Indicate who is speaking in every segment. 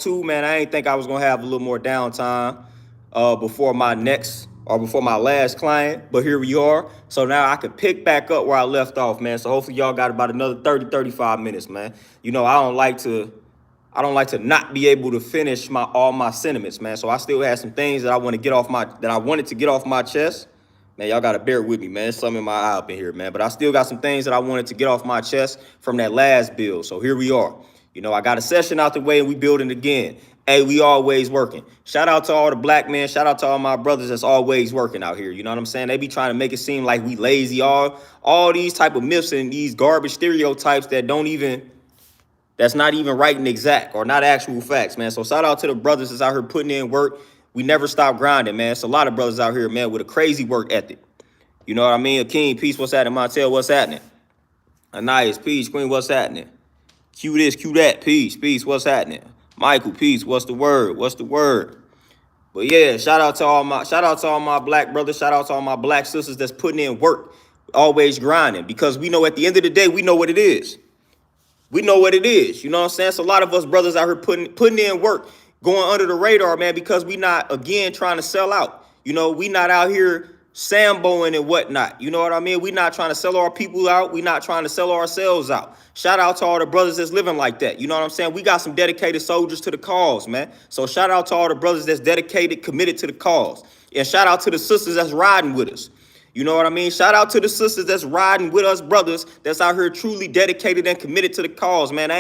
Speaker 1: too, man, I ain't think I was gonna have a little more downtime before my next or before my last client, but here we are. So now I can pick back up where I left off, man. So hopefully y'all got about another 30, 35 minutes, man. You know, I don't like to not be able to finish my all my sentiments, man. So I still had some things that I wanted to get off my chest. Man, y'all gotta bear with me, man. There's something in my eye up in here, man. But I still got some things that I wanted to get off my chest from that last build. So here we are. You know, I got a session out the way and we building again. Hey, we always working. Shout out to all the black men. Shout out to all my brothers that's always working out here. You know what I'm saying? They be trying to make it seem like we lazy. All these type of myths and these garbage stereotypes that's not even right and exact or not actual facts, man. So shout out to the brothers that's out here putting in work. We never stop grinding, man. It's a lot of brothers out here, man, with a crazy work ethic. You know what I mean? Akeem, peace, what's happening? Montel, what's happening? Anais, peace, Queen, what's happening? Q this, Q that, peace, peace, what's happening? Michael, peace, what's the word? What's the word? But yeah, shout out to all my black brothers, shout out to all my black sisters that's putting in work, always grinding, because we know at the end of the day, we know what it is. We know what it is. You know what I'm saying? So a lot of us brothers out here putting in work, going under the radar, man, because we not, again, trying to sell out. You know, we not out here samboing and whatnot. You know what I mean? We not trying to sell our people out. We not trying to sell ourselves out. Shout out to all the brothers that's living like that. You know what I'm saying? We got some dedicated soldiers to the cause, man. So shout out to all the brothers that's dedicated, committed to the cause. And shout out to the sisters that's riding with us. You know what I mean? Shout out to the sisters that's riding with us, brothers that's out here truly dedicated and committed to the cause, man.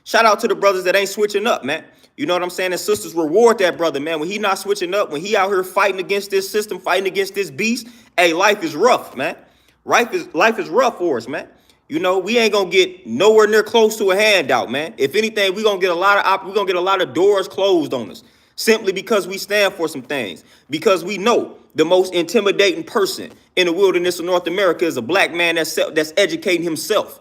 Speaker 1: Shout out to the brothers that ain't switching up, man. You know what I'm saying? And sisters reward that brother, man. When he not switching up, when he out here fighting against this system, fighting against this beast, hey, life is rough, man. Life is rough for us, man. You know, we ain't gonna get nowhere near close to a handout, man. If anything, we're gonna get a lot of doors closed on us, simply because we stand for some things. Because we know the most intimidating person in the wilderness of North America is a black man that's educating himself,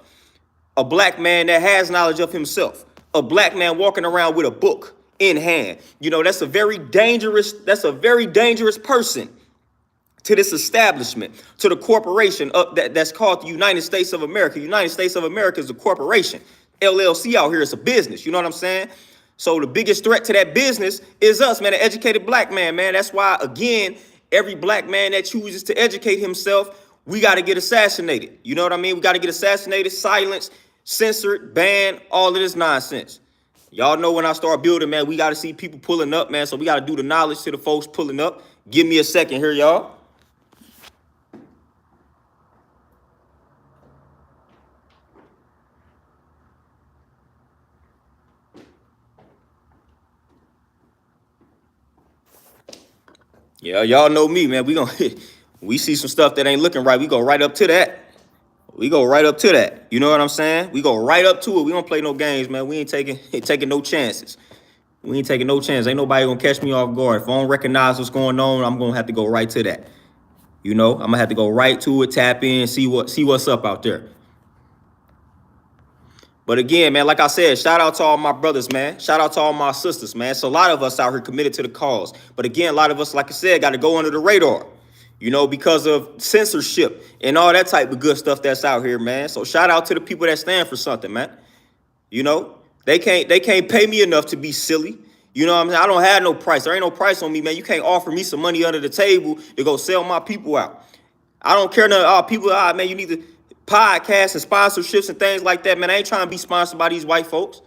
Speaker 1: a black man that has knowledge of himself, a black man walking around with a book in hand. You know, that's a very dangerous person to this establishment, to the corporation that's called the United States of America. United States of America is a corporation. LLC out here is a business. You know what I'm saying? So the biggest threat to that business is us, man, an educated black man, man. That's why, again, every black man that chooses to educate himself, we got to get assassinated. You know what I mean? We got to get assassinated, silenced, censored, banned, all of this nonsense. Y'all know when I start building, man, we got to see people pulling up, man. So we got to do the knowledge to the folks pulling up. Give me a second here, y'all. Yeah, y'all know me, man. We see some stuff that ain't looking right. We go right up to that. We go right up to that. You know what I'm saying? We go right up to it. We don't play no games, man. We ain't taking no chances. We ain't taking no chance. Ain't nobody gonna catch me off guard. If I don't recognize what's going on, I'm gonna have to go right to that. You know, I'm gonna have to go right to it, tap in, see what's up out there. But again, man, like I said, shout out to all my brothers, man. Shout out to all my sisters, man. It's a lot of us out here committed to the cause. But again, a lot of us, like I said, got to go under the radar, you know, because of censorship and all that type of good stuff that's out here, man. So shout out to the people that stand for something, man. You know, they can't pay me enough to be silly. You know what I'm saying? I don't have no price. There ain't no price on me, man. You can't offer me some money under the table to go sell my people out. I don't care nothing. People, man, you need to podcasts and sponsorships and things like that, man. I ain't trying to be sponsored by these white folks.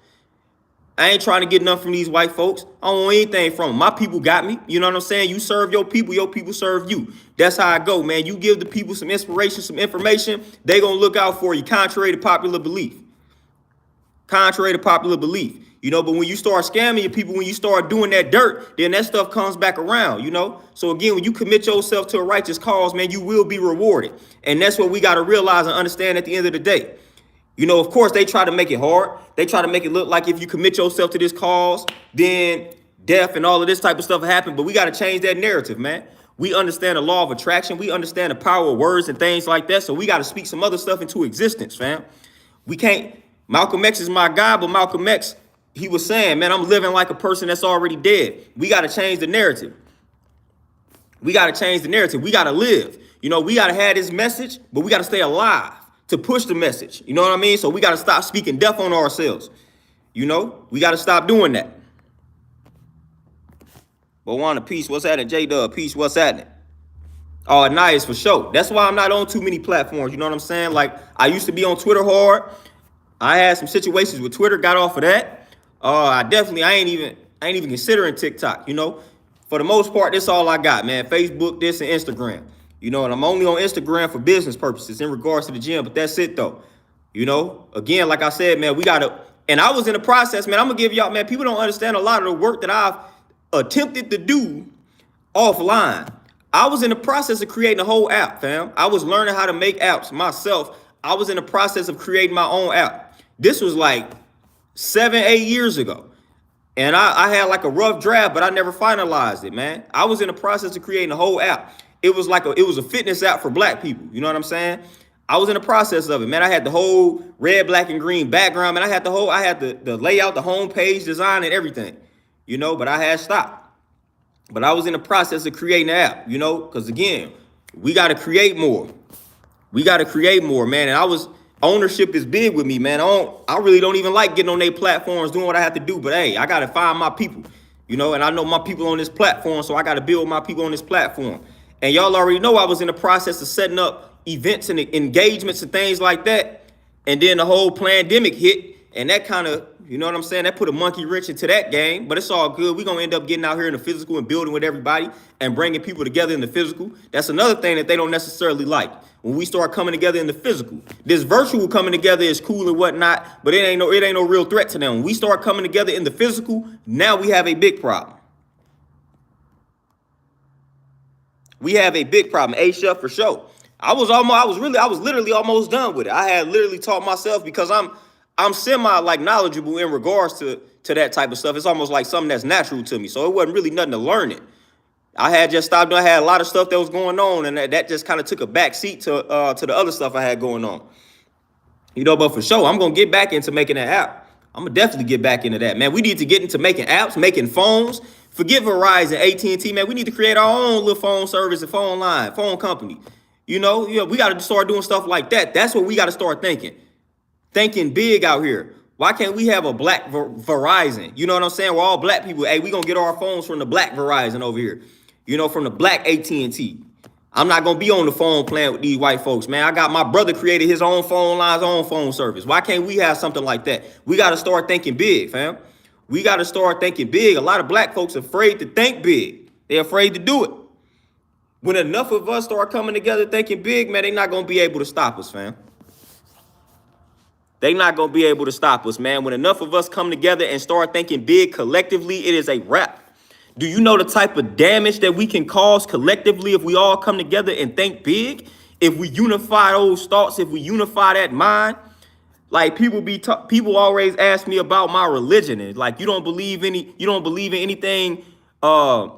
Speaker 1: I ain't trying to get nothing from these white folks. I don't want anything from them. My people got me. You know what I'm saying? You serve your people serve you. That's how I go, man. You give the people some inspiration, some information, they gonna look out for you, contrary to popular belief. Contrary to popular belief. You know, but when you start scamming your people, when you start doing that dirt, then that stuff comes back around, you know? So again, when you commit yourself to a righteous cause, man, you will be rewarded. And that's what we got to realize and understand at the end of the day. You know, of course, they try to make it hard. They try to make it look like if you commit yourself to this cause, then death and all of this type of stuff happen. But we got to change that narrative, man. We understand the law of attraction. We understand the power of words and things like that. So we got to speak some other stuff into existence, fam. We can't. Malcolm X is my guy, but Malcolm X, he was saying, man, I'm living like a person that's already dead. We got to change the narrative. We got to change the narrative. We got to live. You know, we got to have this message, but we got to stay alive to push the message. You know what I mean? So we got to stop speaking death on ourselves. You know, we got to stop doing that. But want a piece, what's happening? J-Dub, peace, what's happening? Oh, nice, for sure. That's why I'm not on too many platforms, you know what I'm saying? Like, I used to be on Twitter hard. I had some situations with Twitter, got off of that. I ain't even considering TikTok, you know? For the most part, that's all I got, man. Facebook, this, and Instagram. You know, and I'm only on Instagram for business purposes in regards to the gym, but that's it, though. You know, again, like I said, man, we got to, and I was in the process, man, I'm going to give y'all, man, people don't understand a lot of the work that I've attempted to do offline. I was in the process of creating a whole app, fam. I was learning how to make apps myself. I was in the process of creating my own app. This was like 7-8 years ago. And I had like a rough draft, but I never finalized it, man. I was in the process of creating a whole app. It was a fitness app for black people. You know what I'm saying? I was in the process of it, man. I had the whole red, black, and green background, man. I had the layout, the homepage design, and everything, you know, but I had stopped. But I was in the process of creating the app, you know, because again, we got to create more. We got to create more, man. And ownership is big with me, man. I really don't even like getting on their platforms, doing what I have to do. But hey, I got to find my people, you know, and I know my people on this platform, so I got to build my people on this platform. And y'all already know I was in the process of setting up events and engagements and things like that. And then the whole pandemic hit, and that kind of, you know what I'm saying? That put a monkey wrench into that game, but it's all good. We're going to end up getting out here in the physical and building with everybody and bringing people together in the physical. That's another thing that they don't necessarily like. When we start coming together in the physical, this virtual coming together is cool and whatnot, but it ain't no real threat to them. When we start coming together in the physical, now we have a big problem. We have a big problem. A-Chef for sure. I was literally almost done with it. I had literally taught myself because I'm semi like knowledgeable in regards to that type of stuff. It's almost like something that's natural to me. So it wasn't really nothing to learn it. I had just stopped. I had a lot of stuff that was going on, and that just kind of took a back seat to the other stuff I had going on. You know, but for sure, I'm gonna get back into making an app. I'm gonna definitely get back into that, man. We need to get into making apps, making phones. Forget Verizon, AT&T, man. We need to create our own little phone service and phone line, phone company. You know, we got to start doing stuff like that. That's what we got to start thinking. Thinking big out here. Why can't we have a black Verizon? You know what I'm saying? We're all black people. Hey, we gonna get our phones from the black Verizon over here. You know, from the black AT&T. I'm not gonna be on the phone playing with these white folks, man. I got my brother created his own phone lines, own phone service. Why can't we have something like that? We got to start thinking big, fam. We got to start thinking big. A lot of black folks are afraid to think big. They're afraid to do it. When enough of us start coming together thinking big, man, they're not gonna be able to stop us, fam. They not going to be able to stop us, man. When enough of us come together and start thinking big collectively, it is a wrap. Do you know the type of damage that we can cause collectively if we all come together and think big? If we unify those thoughts, if we unify that mind? Like people always ask me about my religion, and like you don't believe in anything outside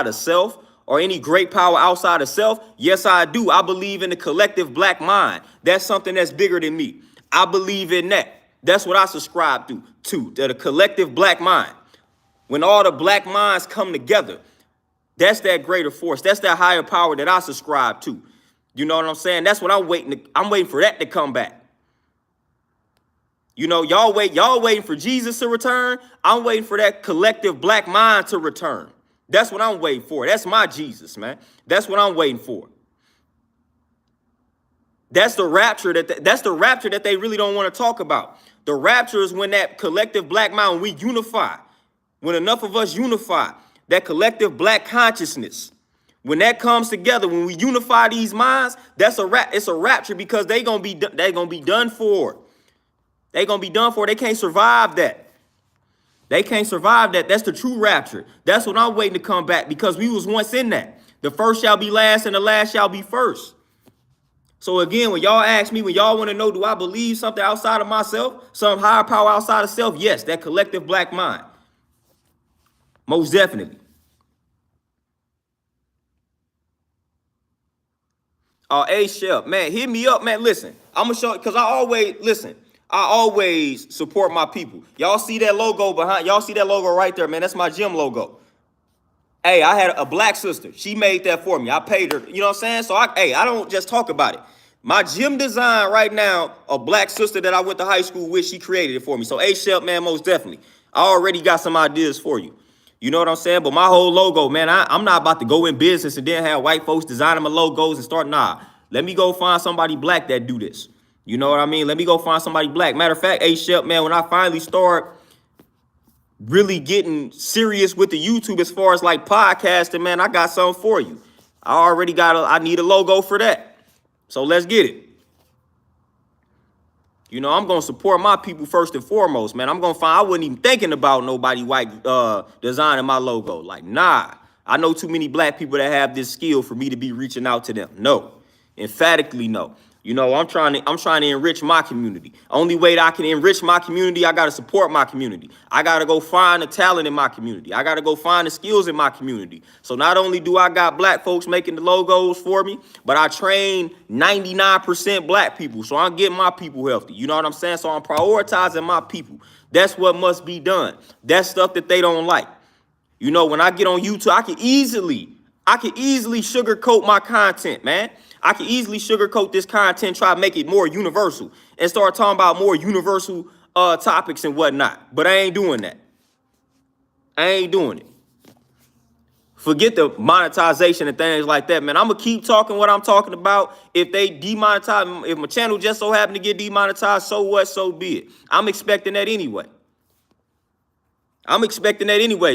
Speaker 1: of self or any great power outside of self. Yes, I do. I believe in the collective black mind. That's something that's bigger than me. I believe in that. That's what I subscribe to the collective black mind. When all the black minds come together, that's that greater force. That's that higher power that I subscribe to. You know what I'm saying? That's what I'm waiting for that to come back. You know, y'all waiting for Jesus to return. I'm waiting for that collective black mind to return. That's what I'm waiting for. That's my Jesus, man. That's what I'm waiting for. That's the rapture that they really don't want to talk about. The rapture is when that collective black mind, when we unify, when enough of us unify, that collective black consciousness, when that comes together, when we unify these minds, it's a rapture because they're gonna be done for. They're gonna be done for. They can't survive that. They can't survive that. That's the true rapture. That's what I'm waiting to come back because we was once in that. The first shall be last and the last shall be first. So again, when y'all ask me, when y'all want to know, do I believe something outside of myself, some higher power outside of self? Yes, that collective black mind. Most definitely. A-Chef, man, hit me up, man. Listen, I'm going to show, because I always support my people. Y'all see that logo behind? Y'all see that logo right there, man? That's my gym logo. Hey, I had a black sister. She made that for me. I paid her. You know what I'm saying? So, I don't just talk about it. My gym design right now, a black sister that I went to high school with, she created it for me. So, A-Chef, man, most definitely. I already got some ideas for you. You know what I'm saying? But my whole logo, man, I'm not about to go in business and then have white folks designing my logos and start. Nah, let me go find somebody black that do this. You know what I mean? Let me go find somebody black. Matter of fact, A-Shep, man, when I finally start really getting serious with the YouTube as far as like podcasting, man, I got something for you. I need a logo for that. So let's get it. You know, I'm going to support my people first and foremost, man. I wasn't even thinking about nobody white designing my logo. Like, nah, I know too many black people that have this skill for me to be reaching out to them. No, emphatically no. You know, I'm trying to enrich my community. Only way that I can enrich my community, I got to support my community. I got to go find the talent in my community. I got to go find the skills in my community. So not only do I got black folks making the logos for me, but I train 99% black people. So I'm getting my people healthy. You know what I'm saying? So I'm prioritizing my people. That's what must be done. That's stuff that they don't like. You know, when I get on YouTube, I can easily sugarcoat my content, man. I can easily sugarcoat this content, try to make it more universal, and start talking about more universal topics and whatnot. But I ain't doing that. I ain't doing it. Forget the monetization and things like that, man. I'm going to keep talking what I'm talking about. If they demonetize, if my channel just so happen to get demonetized, so what, so be it. I'm expecting that anyway.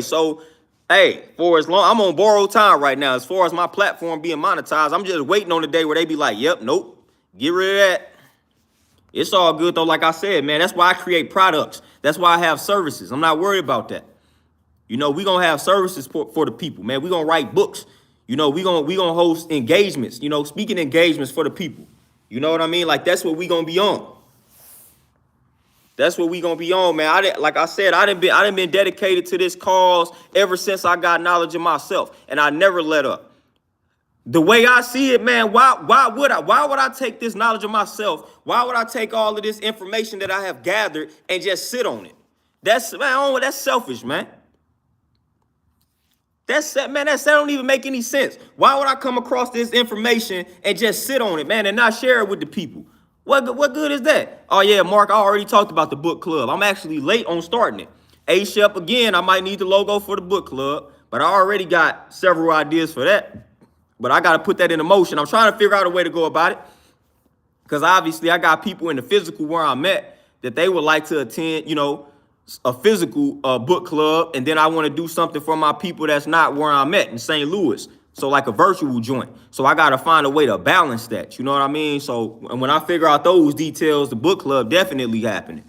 Speaker 1: So, hey, for as long, I'm on borrowed time right now. As far as my platform being monetized, I'm just waiting on the day where they be like, yep, nope, get rid of that. It's all good, though. Like I said, man, that's why I create products. That's why I have services. I'm not worried about that. You know, we going to have services for the people, man. We going to write books. You know, we gonna host engagements, you know, speaking engagements for the people. You know what I mean? Like, that's what we going to be on. That's what we gonna be on, man. Like I said, I done been dedicated to this cause ever since I got knowledge of myself, and I never let up. The way I see it, man, why would I take this knowledge of myself? Why would I take all of this information that I have gathered and just sit on it? That's selfish, man. That don't even make any sense. Why would I come across this information and just sit on it, man, and not share it with the people? What good is that? Oh, yeah, Mark, I already talked about the book club. I'm actually late on starting it. A-Shep, again, I might need the logo for the book club, but I already got several ideas for that. But I got to put that into motion. I'm trying to figure out a way to go about it, because obviously I got people in the physical where I'm at that they would like to attend, you know, a physical book club, and then I want to do something for my people that's not where I'm at in St. Louis. So like a virtual joint. So I got to find a way to balance that. You know what I mean? So when I figure out those details, the book club definitely happening.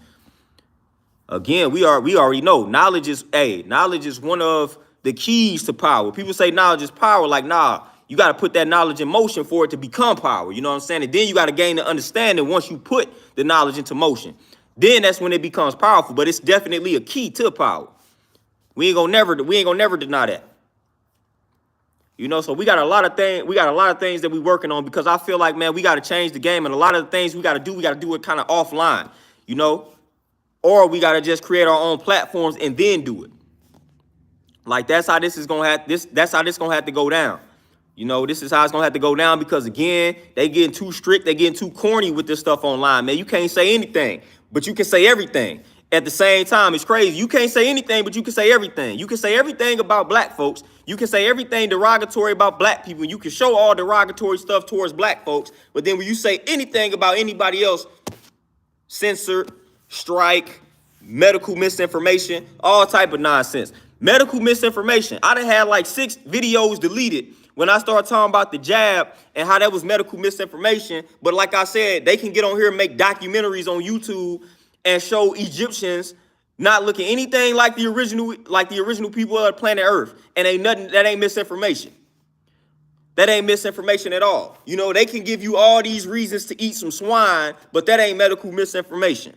Speaker 1: Again, we already know knowledge is one of the keys to power. People say knowledge is power. Like, nah, you got to put that knowledge in motion for it to become power. You know what I'm saying? And then you got to gain the understanding once you put the knowledge into motion. Then that's when it becomes powerful. But it's definitely a key to power. We ain't gonna never deny that. You know, so we got a lot of things that we working on, because I feel like, man, we got to change the game, and a lot of the things we got to do it kind of offline, you know, or we got to just create our own platforms and then do it. Like, that's how this is gonna have that's how this gonna have to go down. You know, this is how it's gonna have to go down, because again, they getting too strict, they getting too corny with this stuff online, man. You can't say anything, but you can say everything. At the same time, it's crazy. You can't say anything, but you can say everything. You can say everything about black folks. You can say everything derogatory about black people. You can show all derogatory stuff towards black folks. But then when you say anything about anybody else, censor, strike, medical misinformation, all type of nonsense. Medical misinformation. I done had like 6 videos deleted when I started talking about the jab and how that was medical misinformation. But like I said, they can get on here and make documentaries on YouTube and show Egyptians not looking anything like the original people of planet Earth. And that ain't misinformation. That ain't misinformation at all. You know, they can give you all these reasons to eat some swine, but that ain't medical misinformation.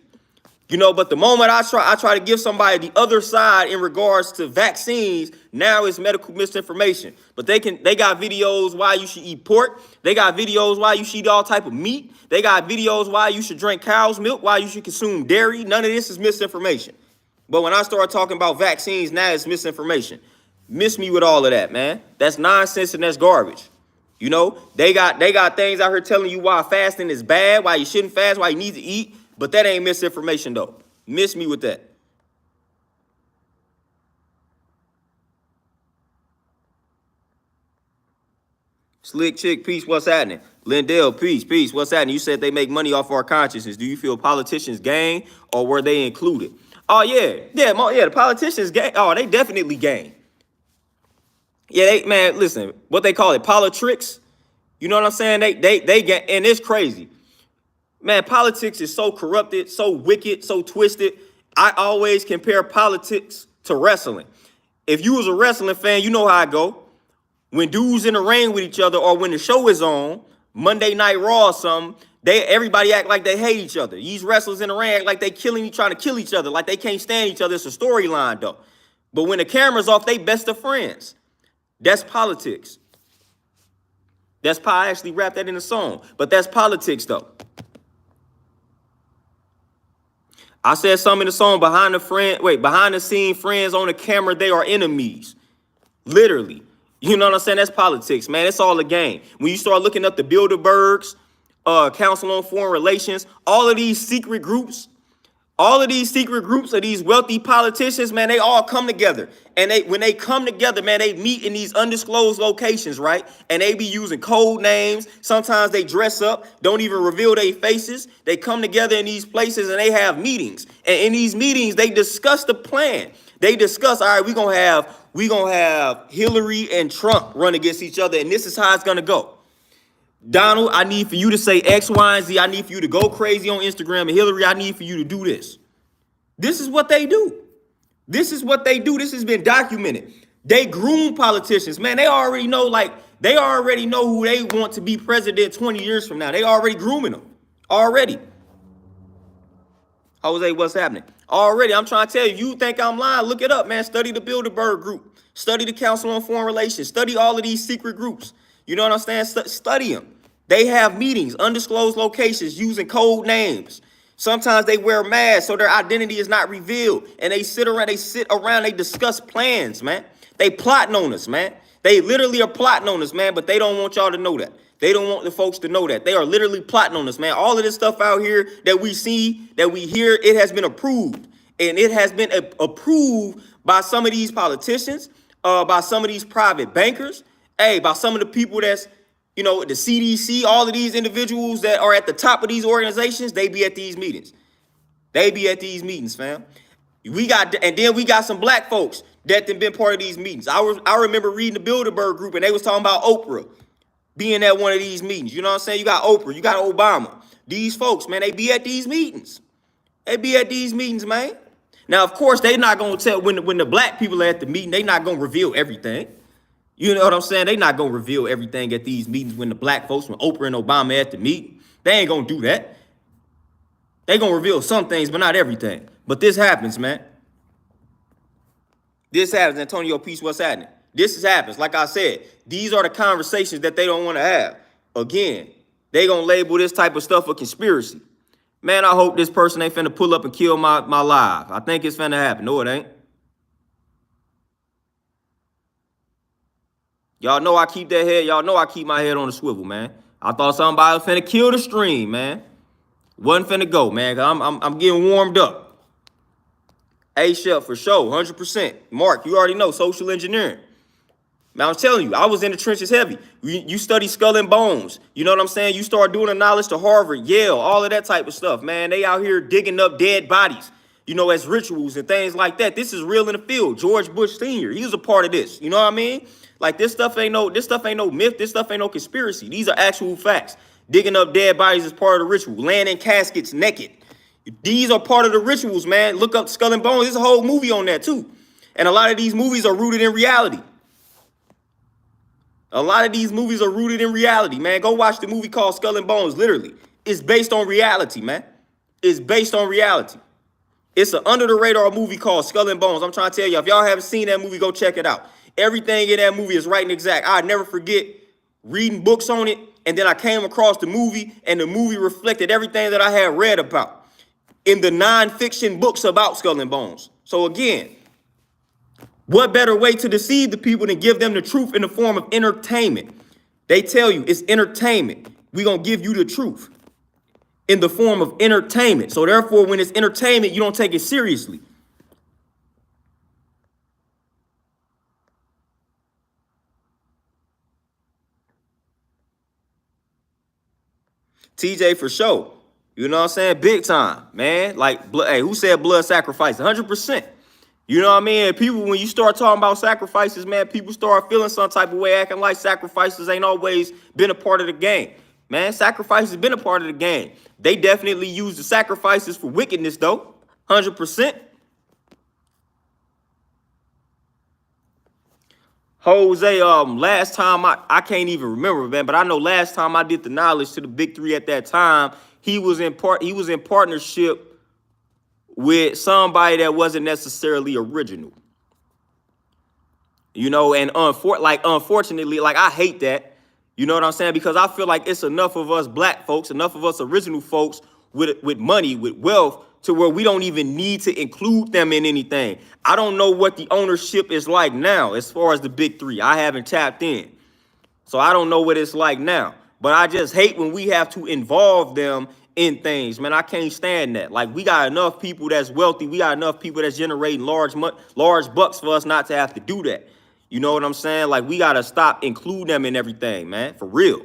Speaker 1: You know, but the moment I try to give somebody the other side in regards to vaccines, now it's medical misinformation. But they got videos why you should eat pork. They got videos why you should eat all type of meat. They got videos why you should drink cow's milk, why you should consume dairy. None of this is misinformation. But when I start talking about vaccines, now it's misinformation. Miss me with all of that, man. That's nonsense and that's garbage. You know, they got things out here telling you why fasting is bad, why you shouldn't fast, why you need to eat. But that ain't misinformation, though. Miss me with that. Slick Chick, peace, what's happening? Lindell, peace, what's happening? You said they make money off our consciousness. Do you feel politicians gain or were they included? Oh, yeah, the politicians gain. Oh, they definitely gain. Yeah, man, listen, what they call it, politricks. You know what I'm saying? They get, and it's crazy. Man, politics is so corrupted, so wicked, so twisted. I always compare politics to wrestling. If you was a wrestling fan, you know how I go. When dudes in the ring with each other or when the show is on, Monday Night Raw or something, everybody act like they hate each other. These wrestlers in the ring act like they trying to kill each other, like they can't stand each other. It's a storyline though. But when the camera's off, they best of friends. That's politics. I actually rapped that in a song, but that's politics though. I said something in the song, behind the scene friends, on the camera, they are enemies. Literally. You know what I'm saying? That's politics, man. It's all a game. When you start looking up the Bilderbergs, Council on Foreign Relations, all of these secret groups of these wealthy politicians, man, they all come together. And when they come together, man, they meet in these undisclosed locations, right? And they be using code names. Sometimes they dress up, don't even reveal their faces. They come together in these places and they have meetings. And in these meetings, they discuss the plan. They discuss, all right, we're gonna have Hillary and Trump run against each other, and this is how it's gonna go. Donald, I need for you to say X, Y, and Z. I need for you to go crazy on Instagram. And Hillary, I need for you to do this. This is what they do. This has been documented. They groom politicians, man. They already know who they want to be president 20 years from now. They already grooming them. Already. Jose, what's happening? Already, I'm trying to tell you, you think I'm lying, look it up, man. Study the Bilderberg group. Study the Council on Foreign Relations. Study all of these secret groups. You know what I'm saying? Study them. They have meetings, undisclosed locations, using code names. Sometimes they wear masks so their identity is not revealed. And they sit around, they discuss plans, man. They plotting on us, man. They literally are plotting on us, man, but they don't want y'all to know that. They don't want the folks to know that. They are literally plotting on us, man. All of this stuff out here that we see, that we hear, it has been approved. And it has been approved by some of these politicians, by some of these private bankers, by some of the people that's, the CDC, all of these individuals that are at the top of these organizations, they be at these meetings. They be at these meetings, fam. And then we got some black folks that have been part of these meetings. I remember reading the Bilderberg group, and they was talking about Oprah being at one of these meetings. You know what I'm saying? You got Oprah, you got Obama. These folks, man, they be at these meetings. They be at these meetings, man. Now, of course, they not going to tell, when the black people are at the meeting, they not going to reveal everything. You know what I'm saying? They not going to reveal everything at these meetings when the black folks, when Oprah and Obama at the meeting. They ain't going to do that. They going to reveal some things, but not everything. But this happens, man. This happens. Antonio, peace, what's happening? This happens. Like I said, these are the conversations that they don't want to have. Again, they going to label this type of stuff a conspiracy. Man, I hope this person ain't finna pull up and kill my live. I think it's finna happen. No, it ain't. Y'all know I keep that head. Y'all know I keep my head on the swivel, man. I thought somebody was finna kill the stream, man. Wasn't finna go, man, because I'm getting warmed up. A-Shell for sure, 100%. Mark, you already know, social engineering. Man, I'm telling you, I was in the trenches heavy. You study skull and bones. You know what I'm saying? You start doing the knowledge to Harvard, Yale, all of that type of stuff, man. They out here digging up dead bodies, as rituals and things like that. This is real in the field. George Bush Sr., he was a part of this. You know what I mean? Like, this stuff ain't no myth. This stuff ain't no conspiracy. These are actual facts. Digging up dead bodies is part of the ritual. Laying in caskets naked. These are part of the rituals, man. Look up Skull and Bones. There's a whole movie on that, too. And a lot of these movies are rooted in reality. Man. Go watch the movie called Skull and Bones, literally. It's based on reality, man. It's based on reality. It's an under-the-radar movie called Skull and Bones. I'm trying to tell you, if y'all haven't seen that movie, go check it out. Everything in that movie is right and exact. I'll never forget reading books on it, and then I came across the movie, and the movie reflected everything that I had read about in the nonfiction books about Skull and Bones. So again, what better way to deceive the people than give them the truth in the form of entertainment? They tell you it's entertainment. We're going to give you the truth in the form of entertainment. So therefore, when it's entertainment, you don't take it seriously. TJ for sure. You know what I'm saying? Big time, man. Like, hey, who said blood sacrifice? 100%. You know what I mean? People, when you start talking about sacrifices, man, people start feeling some type of way, acting like sacrifices ain't always been a part of the game. Man, sacrifices been a part of the game. They definitely use the sacrifices for wickedness, though. 100%. Jose, last time I can't even remember, man, but I know last time I did the knowledge to the big three at that time, he was in partnership with somebody that wasn't necessarily original. You know, and unfortunately, like, I hate that. You know what I'm saying? Because I feel like it's enough of us black folks, enough of us original folks with money, with wealth, to where we don't even need to include them in anything. I don't know what the ownership is like now as far as the big three. I haven't tapped in. So I don't know what it's like now. But I just hate when we have to involve them in things, man. I can't stand that. Like, we got enough people that's wealthy. We got enough people that's generating large bucks for us not to have to do that. You know what I'm saying? Like, we got to stop including them in everything, man. For real.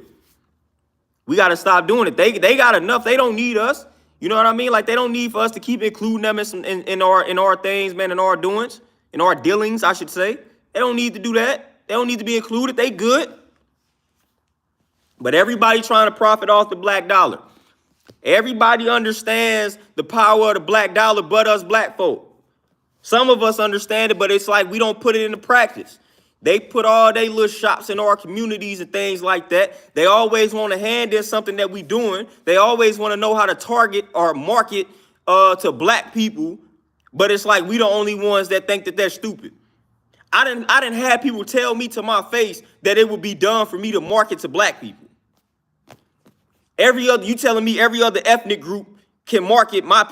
Speaker 1: We got to stop doing it. They got enough. They don't need us. You know what I mean? Like, they don't need for us to keep including them in our things, man, in our doings, in our dealings, I should say. They don't need to do that. They don't need to be included. They good. But everybody trying to profit off the black dollar. Everybody understands the power of the black dollar but us black folk. Some of us understand it, but it's like we don't put it into practice. They put all their little shops in our communities and things like that. They always want to hand in something that we doing. They always want to know how to target or market to black people. But it's like we the only ones that think that they're stupid. I didn't have people tell me to my face that it would be done for me to market to black people. You telling me every other ethnic group can target my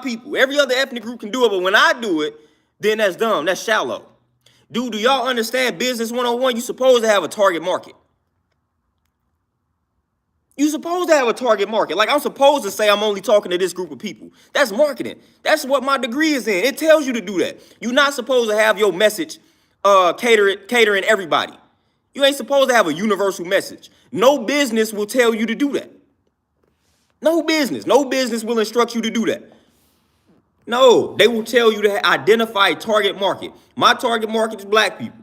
Speaker 1: people. Every other ethnic group can do it, but when I do it, then that's dumb. That's shallow. Dude, do y'all understand business 101? You supposed to have a target market. You supposed to have a target market. Like, I'm supposed to say I'm only talking to this group of people. That's marketing. That's what my degree is in. It tells you to do that. You're not supposed to have your message catering everybody. You ain't supposed to have a universal message. No business will tell you to do that. No business. No business will instruct you to do that. No, they will tell you to identify a target market. My target market is black people.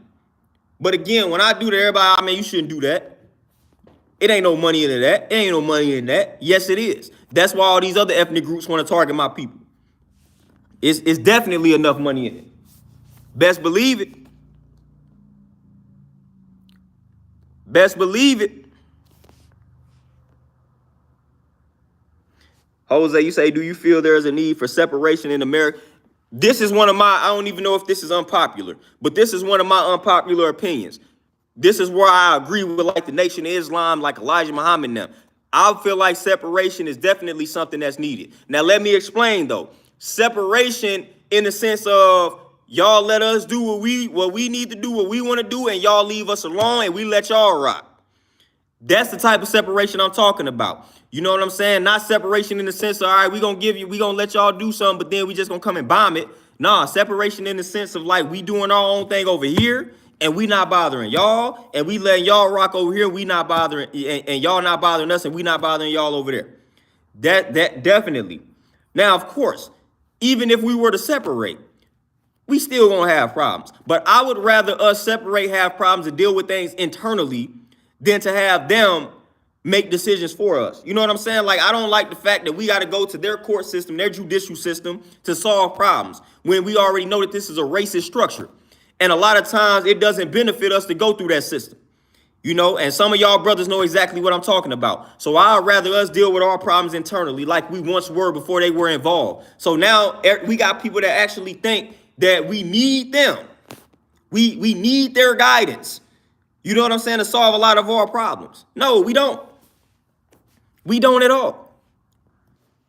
Speaker 1: But again, when I do that, everybody, man, you shouldn't do that. It ain't no money into that. It ain't no money in that. Yes, it is. That's why all these other ethnic groups want to target my people. It's definitely enough money in it. Best believe it. Best believe it. Jose, you say, do you feel there is a need for separation in America? This is one of I don't even know if this is unpopular, but this is one of my unpopular opinions. This is where I agree with like the Nation of Islam, like Elijah Muhammad and them. I feel like separation is definitely something that's needed. Now, let me explain, though. Separation in the sense of y'all let us do what we need to do, what we want to do, and y'all leave us alone and we let y'all rock. That's the type of separation I'm talking about. You know what I'm saying? Not separation in the sense of, all right, we gonna let y'all do something, but then we just gonna come and bomb it. Nah, separation in the sense of like we doing our own thing over here and we not bothering y'all, and we letting y'all rock over here, we not bothering, and y'all not bothering us, and we not bothering y'all over there. That definitely. Now, of course, even if we were to separate, we still gonna have problems. But I would rather us separate, have problems, and deal with things internally than to have them make decisions for us. You know what I'm saying? Like, I don't like the fact that we got to go to their court system, their judicial system to solve problems when we already know that this is a racist structure. And a lot of times it doesn't benefit us to go through that system. You know, and some of y'all brothers know exactly what I'm talking about. So I'd rather us deal with our problems internally like we once were before they were involved. So now we got people that actually think that we need them. We need their guidance. You know what I'm saying? To solve a lot of our problems. No, we don't. We don't at all.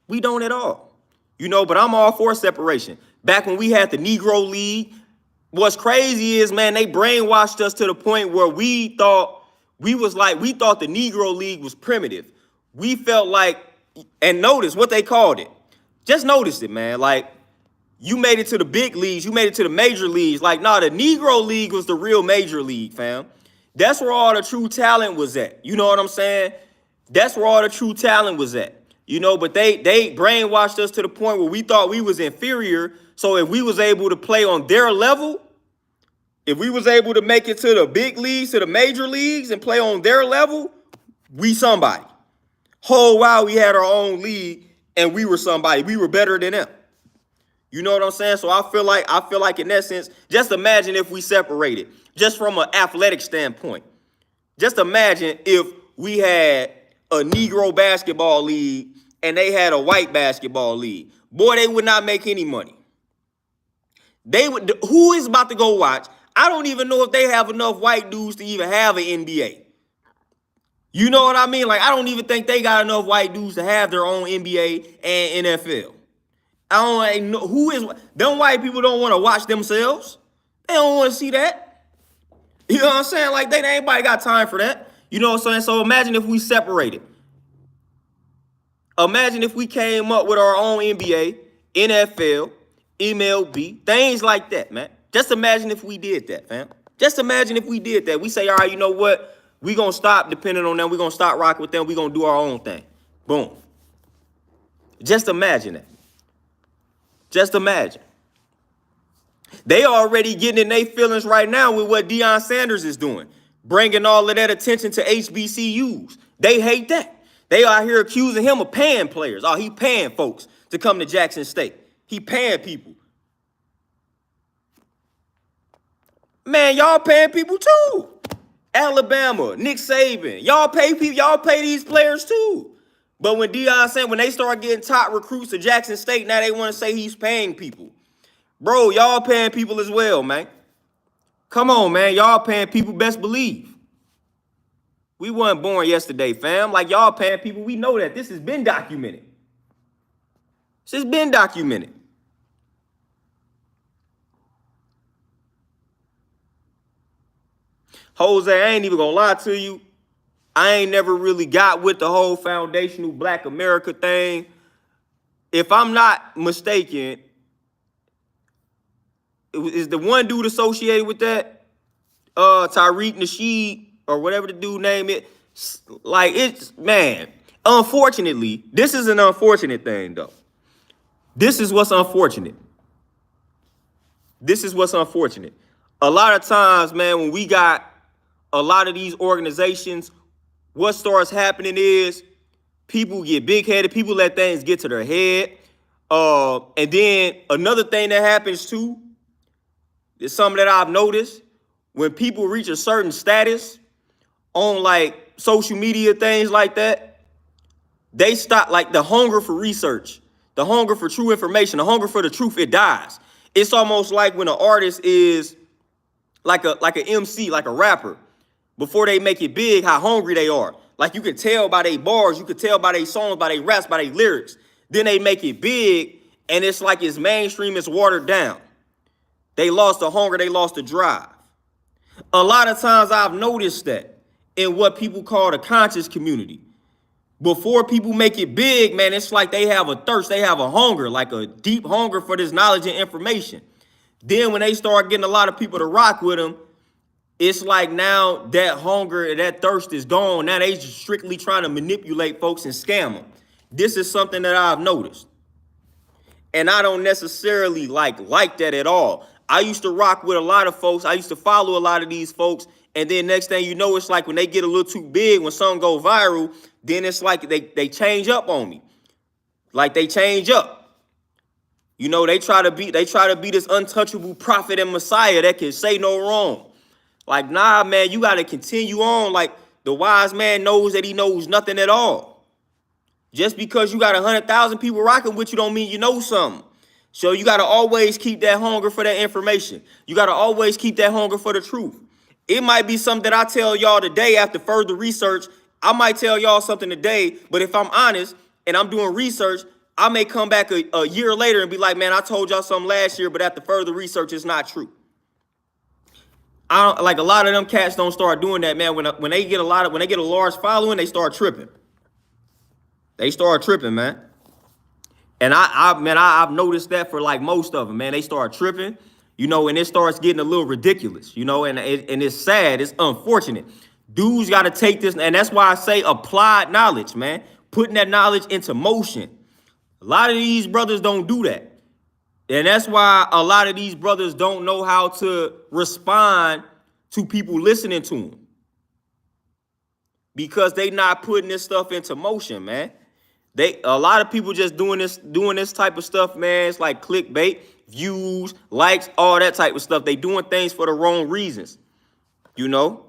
Speaker 1: We don't at all. You know, but I'm all for separation. Back when we had the Negro League, what's crazy is, man, they brainwashed us to the point where we thought the Negro League was primitive. We felt like, and notice what they called it. Just notice it, man. Like, you made it to the big leagues. You made it to the major leagues. Like, nah, the Negro League was the real major league, fam. That's where all the true talent was at. You know what I'm saying? That's where all the true talent was at. You know, but they brainwashed us to the point where we thought we was inferior. So if we was able to play on their level, if we was able to make it to the big leagues, to the major leagues and play on their level, we somebody. Whole while we had our own league and we were somebody. We were better than them. You know what I'm saying? So I feel like in that sense, just imagine if we separated, just from an athletic standpoint. Just imagine if we had a Negro basketball league and they had a white basketball league. Boy, they would not make any money. They would. Who is about to go watch? I don't even know if they have enough white dudes to even have an NBA. You know what I mean? Like, I don't even think they got enough white dudes to have their own NBA and NFL. I don't know who is. Them white people don't want to watch themselves. They don't want to see that. You know what I'm saying? Like, they ain't nobody got time for that. You know what I'm saying? So imagine if we separated. Imagine if we came up with our own NBA, NFL, MLB, things like that, man. Just imagine if we did that, fam. Just imagine if we did that. We say, all right, you know what? We're going to stop depending on them. We're going to stop rocking with them. We're going to do our own thing. Boom. Just imagine that. Just imagine. They already getting in their feelings right now with what Deion Sanders is doing, bringing all of that attention to HBCUs. They hate that. They out here accusing him of paying players. Oh, he paying folks to come to Jackson State. He paying people. Man, y'all paying people too. Alabama, Nick Saban, y'all pay people. Y'all pay these players too. But when Deion said when they start getting top recruits to Jackson State, now they want to say he's paying people. Bro, y'all paying people as well, man. Come on, man. Y'all paying people, best believe. We weren't born yesterday, fam. Like, y'all paying people. We know that. This has been documented. This has been documented. Jose, I ain't even gonna lie to you. I ain't never really got with the whole foundational Black America thing. If I'm not mistaken, is the one dude associated with that, Tariq Nasheed, or whatever the dude name it. Like, it's, man, unfortunately, this is an unfortunate thing, though. This is what's unfortunate. This is what's unfortunate. A lot of times, man, when we got a lot of these organizations, what starts happening is people get big-headed, people let things get to their head. And then another thing that happens, too, is something that I've noticed. When people reach a certain status on, like, social media, things like that, they stop, like, the hunger for research, the hunger for true information, the hunger for the truth, it dies. It's almost like when an artist is like an MC, like a rapper, before they make it big, how hungry they are. Like, you can tell by their bars, you can tell by their songs, by their raps, by their lyrics. Then they make it big, and it's like it's mainstream, it's watered down. They lost the hunger, they lost the drive. A lot of times I've noticed that in what people call the conscious community. Before people make it big, man, it's like they have a thirst, they have a hunger, like a deep hunger for this knowledge and information. Then when they start getting a lot of people to rock with them, it's like now that hunger, that thirst is gone. Now they just strictly trying to manipulate folks and scam them. This is something that I've noticed. And I don't necessarily like that at all. I used to rock with a lot of folks. I used to follow a lot of these folks. And then next thing you know, it's like when they get a little too big, when something go viral, then it's like they change up on me. Like, they change up. You know, they try to be this untouchable prophet and Messiah that can say no wrong. Like, nah, man, you got to continue on. Like, the wise man knows that he knows nothing at all. Just because you got 100,000 people rocking with you don't mean you know something. So you got to always keep that hunger for that information. You got to always keep that hunger for the truth. It might be something that I tell y'all today after further research. I might tell y'all something today, but if I'm honest and I'm doing research, I may come back a year later and be like, man, I told y'all something last year, but after further research, it's not true. Like, a lot of them cats don't start doing that, man. When they get a large following, they start tripping. They start tripping, man. And I've noticed that for, like, most of them, man. They start tripping, you know, and it starts getting a little ridiculous, you know, and it's sad. It's unfortunate. Dudes got to take this, and that's why I say applied knowledge, man. Putting that knowledge into motion. A lot of these brothers don't do that. And that's why a lot of these brothers don't know how to respond to people listening to them. Because they not putting this stuff into motion, man. A lot of people just doing this type of stuff, man. It's like clickbait, views, likes, all that type of stuff. They doing things for the wrong reasons, you know.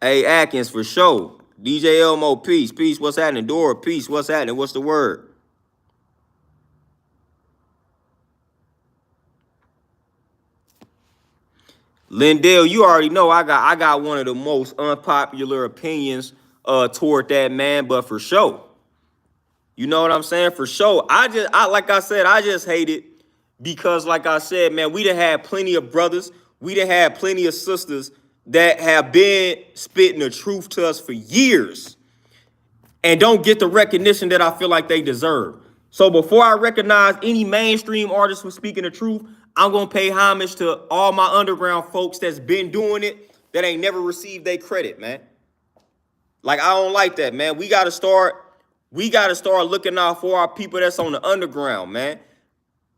Speaker 1: Hey, Atkins, for sure. DJ Elmo, peace. Peace, what's happening? Dora, peace, what's happening? What's the word? Lindell, you already know I got one of the most unpopular opinions toward that, man, but for sure. You know what I'm saying? For sure. Like I said, I just hate it because, like I said, man, we done had plenty of brothers. We done had plenty of sisters that have been spitting the truth to us for years and don't get the recognition that I feel like they deserve. So before I recognize any mainstream artists for speaking the truth, I'm going to pay homage to all my underground folks that's been doing it that ain't never received their credit, man. Like, I don't like that, man. We got to start looking out for our people that's on the underground, man.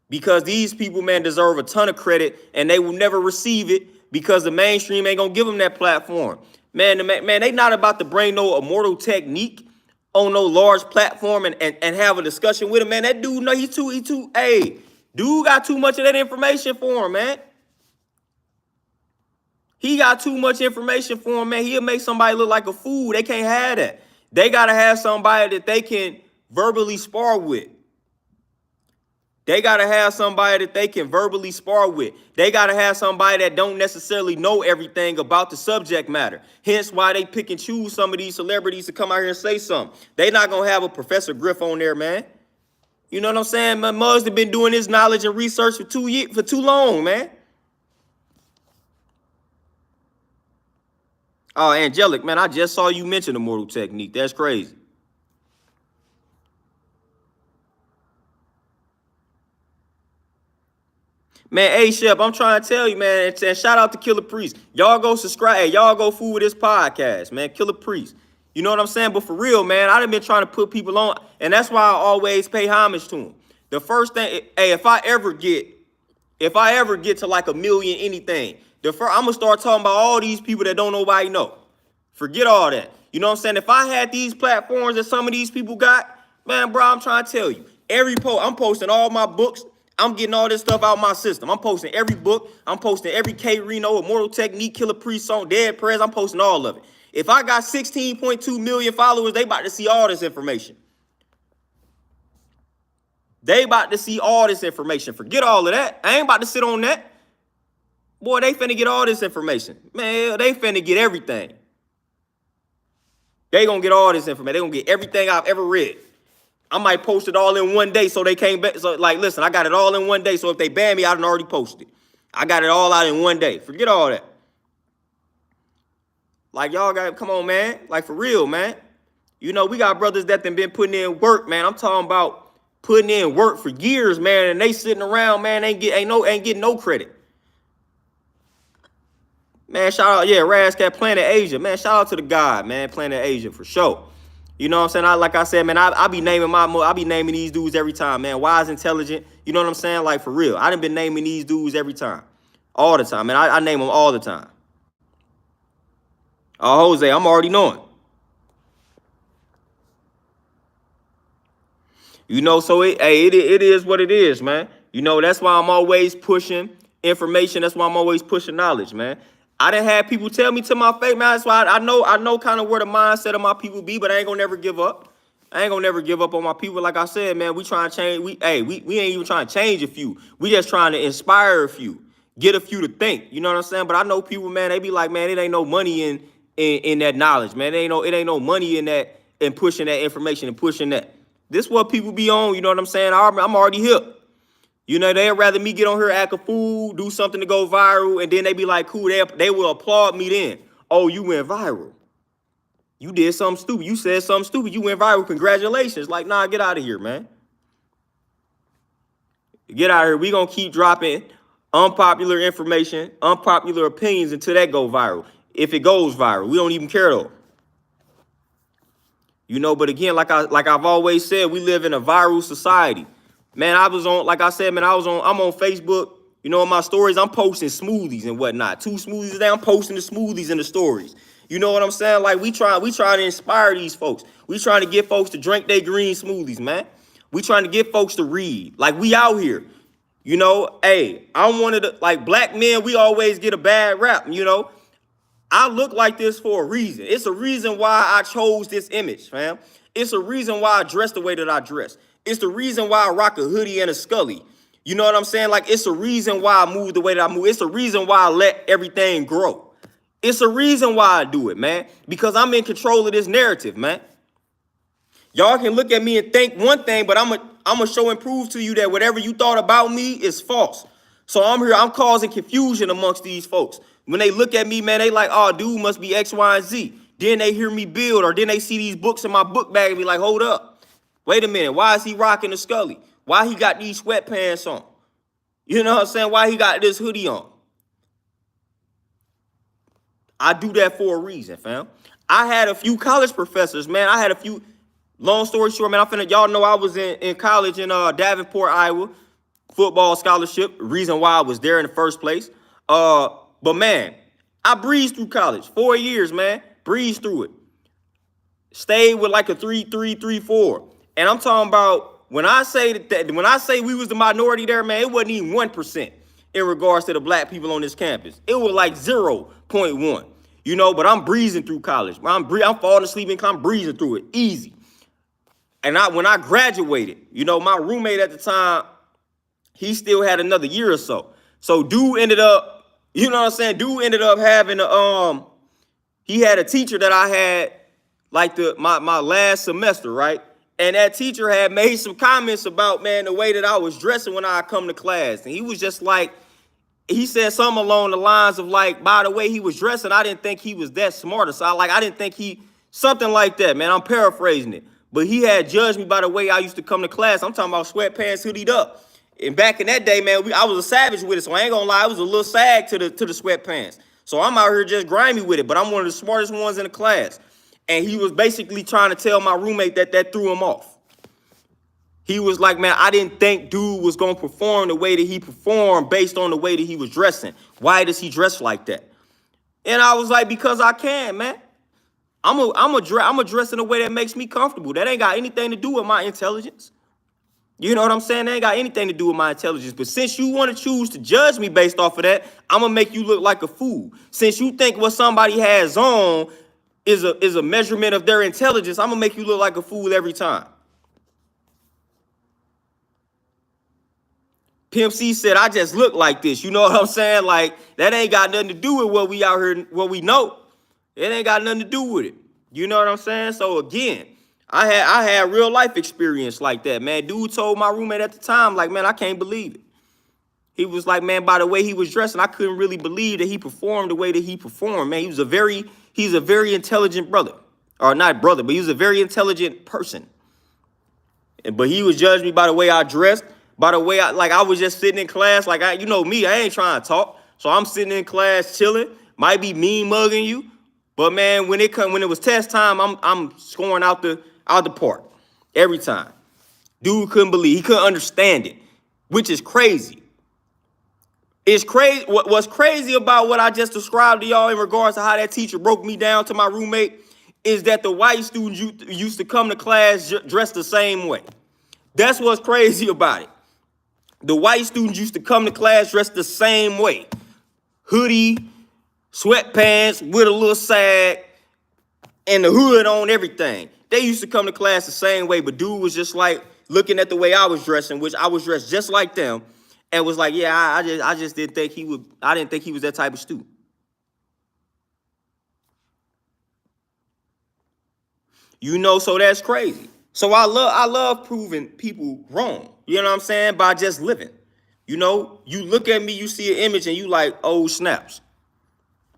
Speaker 1: Because these people, man, deserve a ton of credit and they will never receive it because the mainstream ain't gonna give them that platform. Man, they not about to bring no immortal technique on no large platform and have a discussion with him, man. That dude, no, he too, hey, dude got too much of that information for him, man. He got too much information for him, man. He'll make somebody look like a fool. They can't have that. They gotta have somebody that they can verbally spar with. They got to have somebody that they can verbally spar with. They got to have somebody that don't necessarily know everything about the subject matter. Hence why they pick and choose some of these celebrities to come out here and say something. They not going to have a Professor Griff on there, man. You know what I'm saying? My Muzz have been doing this knowledge and research for too long, man. Oh, Angelic, man, I just saw you mention immortal technique. That's crazy. Man, hey, Shep, I'm trying to tell you, man, and shout out to Killer Priest. Y'all go subscribe. Hey, y'all go fool with this podcast, man. Killer Priest. You know what I'm saying? But for real, man, I done been trying to put people on, and that's why I always pay homage to them. The first thing, hey, if I ever get to like 1 million anything, I'm gonna start talking about all these people that don't nobody know. Forget all that. You know what I'm saying? If I had these platforms that some of these people got, man, bro, I'm trying to tell you. I'm posting all my books. I'm getting all this stuff out my system. I'm posting every book. I'm posting every K Reno, Immortal Technique, Killer Priest song, Dead Prayers. I'm posting all of it. If I got 16.2 million followers, they about to see all this information. They about to see all this information. Forget all of that. I ain't about to sit on that. Boy, they finna get all this information. Man, they finna get everything. They gonna get all this information. They gonna get everything I've ever read. I might post it all in one day so they can't, so like, listen, I got it all in one day. So if they ban me, I done already posted it. I got it all out in one day. Forget all that. Like, y'all got, come on, man. Like, for real, man. You know, we got brothers that done been putting in work, man. I'm talking about putting in work for years, man. And they sitting around, man, ain't getting no credit. Man, shout out, yeah, Razcat, Planet Asia. Man, shout out to the God, man, Planet Asia, for sure. You know what I'm saying? Like I said, man, I be naming these dudes every time, man. Wise, intelligent. You know what I'm saying? Like, for real. I done been naming these dudes every time. All the time, man. I name them all the time. Oh, Jose, I'm already knowing. You know, so it is what it is, man. You know, that's why I'm always pushing information. That's why I'm always pushing knowledge, man. I done had people tell me to my face, man. That's why I know kind of where the mindset of my people be, but I ain't gonna never give up. I ain't gonna never give up on my people. Like I said, man, we trying to change. We ain't even trying to change a few. We just trying to inspire a few, get a few to think. You know what I'm saying? But I know people, man, they be like, man, it ain't no money in that knowledge, man. It ain't no money in that, in pushing that information and pushing that. This what people be on. You know what I'm saying? I'm already hip. You know, they'd rather me get on here, act a fool, do something to go viral, and then they be like, cool, they will applaud me then. Oh, you went viral. You did something stupid. You said something stupid. You went viral. Congratulations. Like, nah, get out of here, man. Get out of here. We gonna keep dropping unpopular information, unpopular opinions until that go viral. If it goes viral, we don't even care though. You know, but again, I've always said, we live in a viral society. Man, I was on, like I said, man, I'm on Facebook. You know, in my stories, I'm posting smoothies and whatnot. 2 smoothies a day, I'm posting the smoothies in the stories. You know what I'm saying? Like, we try to inspire these folks. We trying to get folks to drink their green smoothies, man. We trying to get folks to read. Like, we out here. You know, hey, I'm one of the, like, black men, we always get a bad rap, you know. I look like this for a reason. It's a reason why I chose this image, fam. It's a reason why I dress the way that I dress. It's the reason why I rock a hoodie and a scully. You know what I'm saying? Like, it's a reason why I move the way that I move. It's a reason why I let everything grow. It's a reason why I do it, man. Because I'm in control of this narrative, man. Y'all can look at me and think one thing, but I'm gonna show and prove to you that whatever you thought about me is false. So I'm here, I'm causing confusion amongst these folks. When they look at me, man, they like, oh, dude must be X, Y, and Z. Then they hear me build, or then they see these books in my book bag and be like, hold up. Wait a minute, why is he rocking the Scully? Why he got these sweatpants on? You know what I'm saying? Why he got this hoodie on? I do that for a reason, fam. I had a few college professors, man. I had a few, long story short, man, y'all know I was in college in Davenport, Iowa, football scholarship, reason why I was there in the first place. But man, I breezed through college, 4 years, man, breezed through it. Stayed with like a 3.334. And I'm talking about, when I say when I say we was the minority there, man, it wasn't even 1% in regards to the black people on this campus. It was like 0.1, you know, but I'm breezing through college. I'm falling asleep and I'm breezing through it, easy. And when I graduated, you know, my roommate at the time, he still had another year or so. So dude ended up, you know what I'm saying? Dude ended up having he had a teacher that I had like my last semester, right? And that teacher had made some comments about, man, the way that I was dressing when I come to class. And he was just like, he said something along the lines of like, by the way he was dressing, I didn't think he was that smart. So I didn't think something like that, man. I'm paraphrasing it. But he had judged me by the way I used to come to class. I'm talking about sweatpants hoodied up. And back in that day, man, I was a savage with it. So I ain't gonna lie, I was a little sag to the sweatpants. So I'm out here just grimy with it. But I'm one of the smartest ones in the class. And he was basically trying to tell my roommate that threw him off. He was like, man, I didn't think dude was going to perform the way that he performed based on the way that he was dressing. Why does he dress like that? And I was like, because I can, man. I'm a dress in a way that makes me comfortable. That ain't got anything to do with my intelligence. You know what I'm saying? That ain't got anything to do with my intelligence. But since you want to choose to judge me based off of that, I'm going to make you look like a fool. Since you think what somebody has on is a measurement of their intelligence, I'm going to make you look like a fool every time. Pimp C said, I just look like this. You know what I'm saying? Like, that ain't got nothing to do with what we out here, what we know. It ain't got nothing to do with it. You know what I'm saying? So again, I had real life experience like that, man. Dude told my roommate at the time, like, man, I can't believe it. He was like, man, by the way he was dressing, I couldn't really believe that he performed the way that he performed, man. He's a very intelligent brother. Or not brother, but he was a very intelligent person. But he was judging me by the way I dressed. By the way, I was just sitting in class, like, you know me, I ain't trying to talk. So I'm sitting in class chilling, might be mean mugging you. But man, when it was test time, I'm scoring out the park every time. Dude couldn't believe, he couldn't understand it, which is crazy. It's crazy. What's crazy about what I just described to y'all in regards to how that teacher broke me down to my roommate is that the white students used to come to class dressed the same way. That's what's crazy about it. The white students used to come to class dressed the same way. Hoodie, sweatpants with a little sag, and the hood on everything. They used to come to class the same way, but dude was just like looking at the way I was dressing, which I was dressed just like them, and was like, yeah, I just didn't think he would, I didn't think he was that type of student. You know, so that's crazy. So I love proving people wrong. You know what I'm saying? By just living. You know, you look at me, you see an image, and you like, oh, snaps.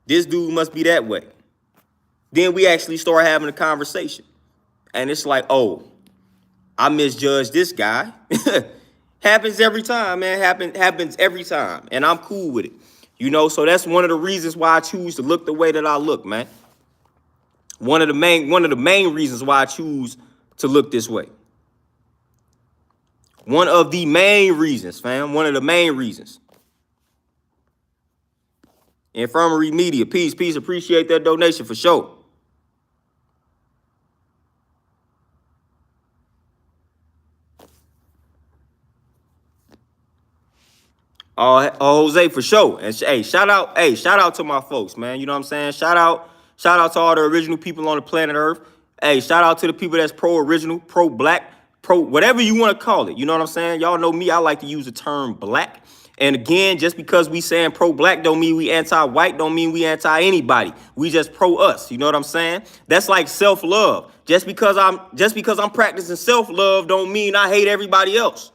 Speaker 1: This dude must be that way. Then we actually start having a conversation. And it's like, oh, I misjudged this guy. Happens every time, man. Happens every time. And I'm cool with it. You know, so that's one of the reasons why I choose to look the way that I look, man. One of the main reasons why I choose to look this way. One of the main reasons, fam. One of the main reasons. Infirmary Media, peace. Appreciate that donation for sure. Jose, for sure. And hey, shout out to my folks, man. You know what I'm saying? Shout out to all the original people on the planet Earth. Hey, shout out to the people that's pro-original, pro-black, pro whatever you want to call it. You know what I'm saying? Y'all know me. I like to use the term black. And again, just because we saying pro-black don't mean we anti-white, don't mean we anti-anybody. We just pro-us. You know what I'm saying? That's like self-love. Just because I'm practicing self-love don't mean I hate everybody else.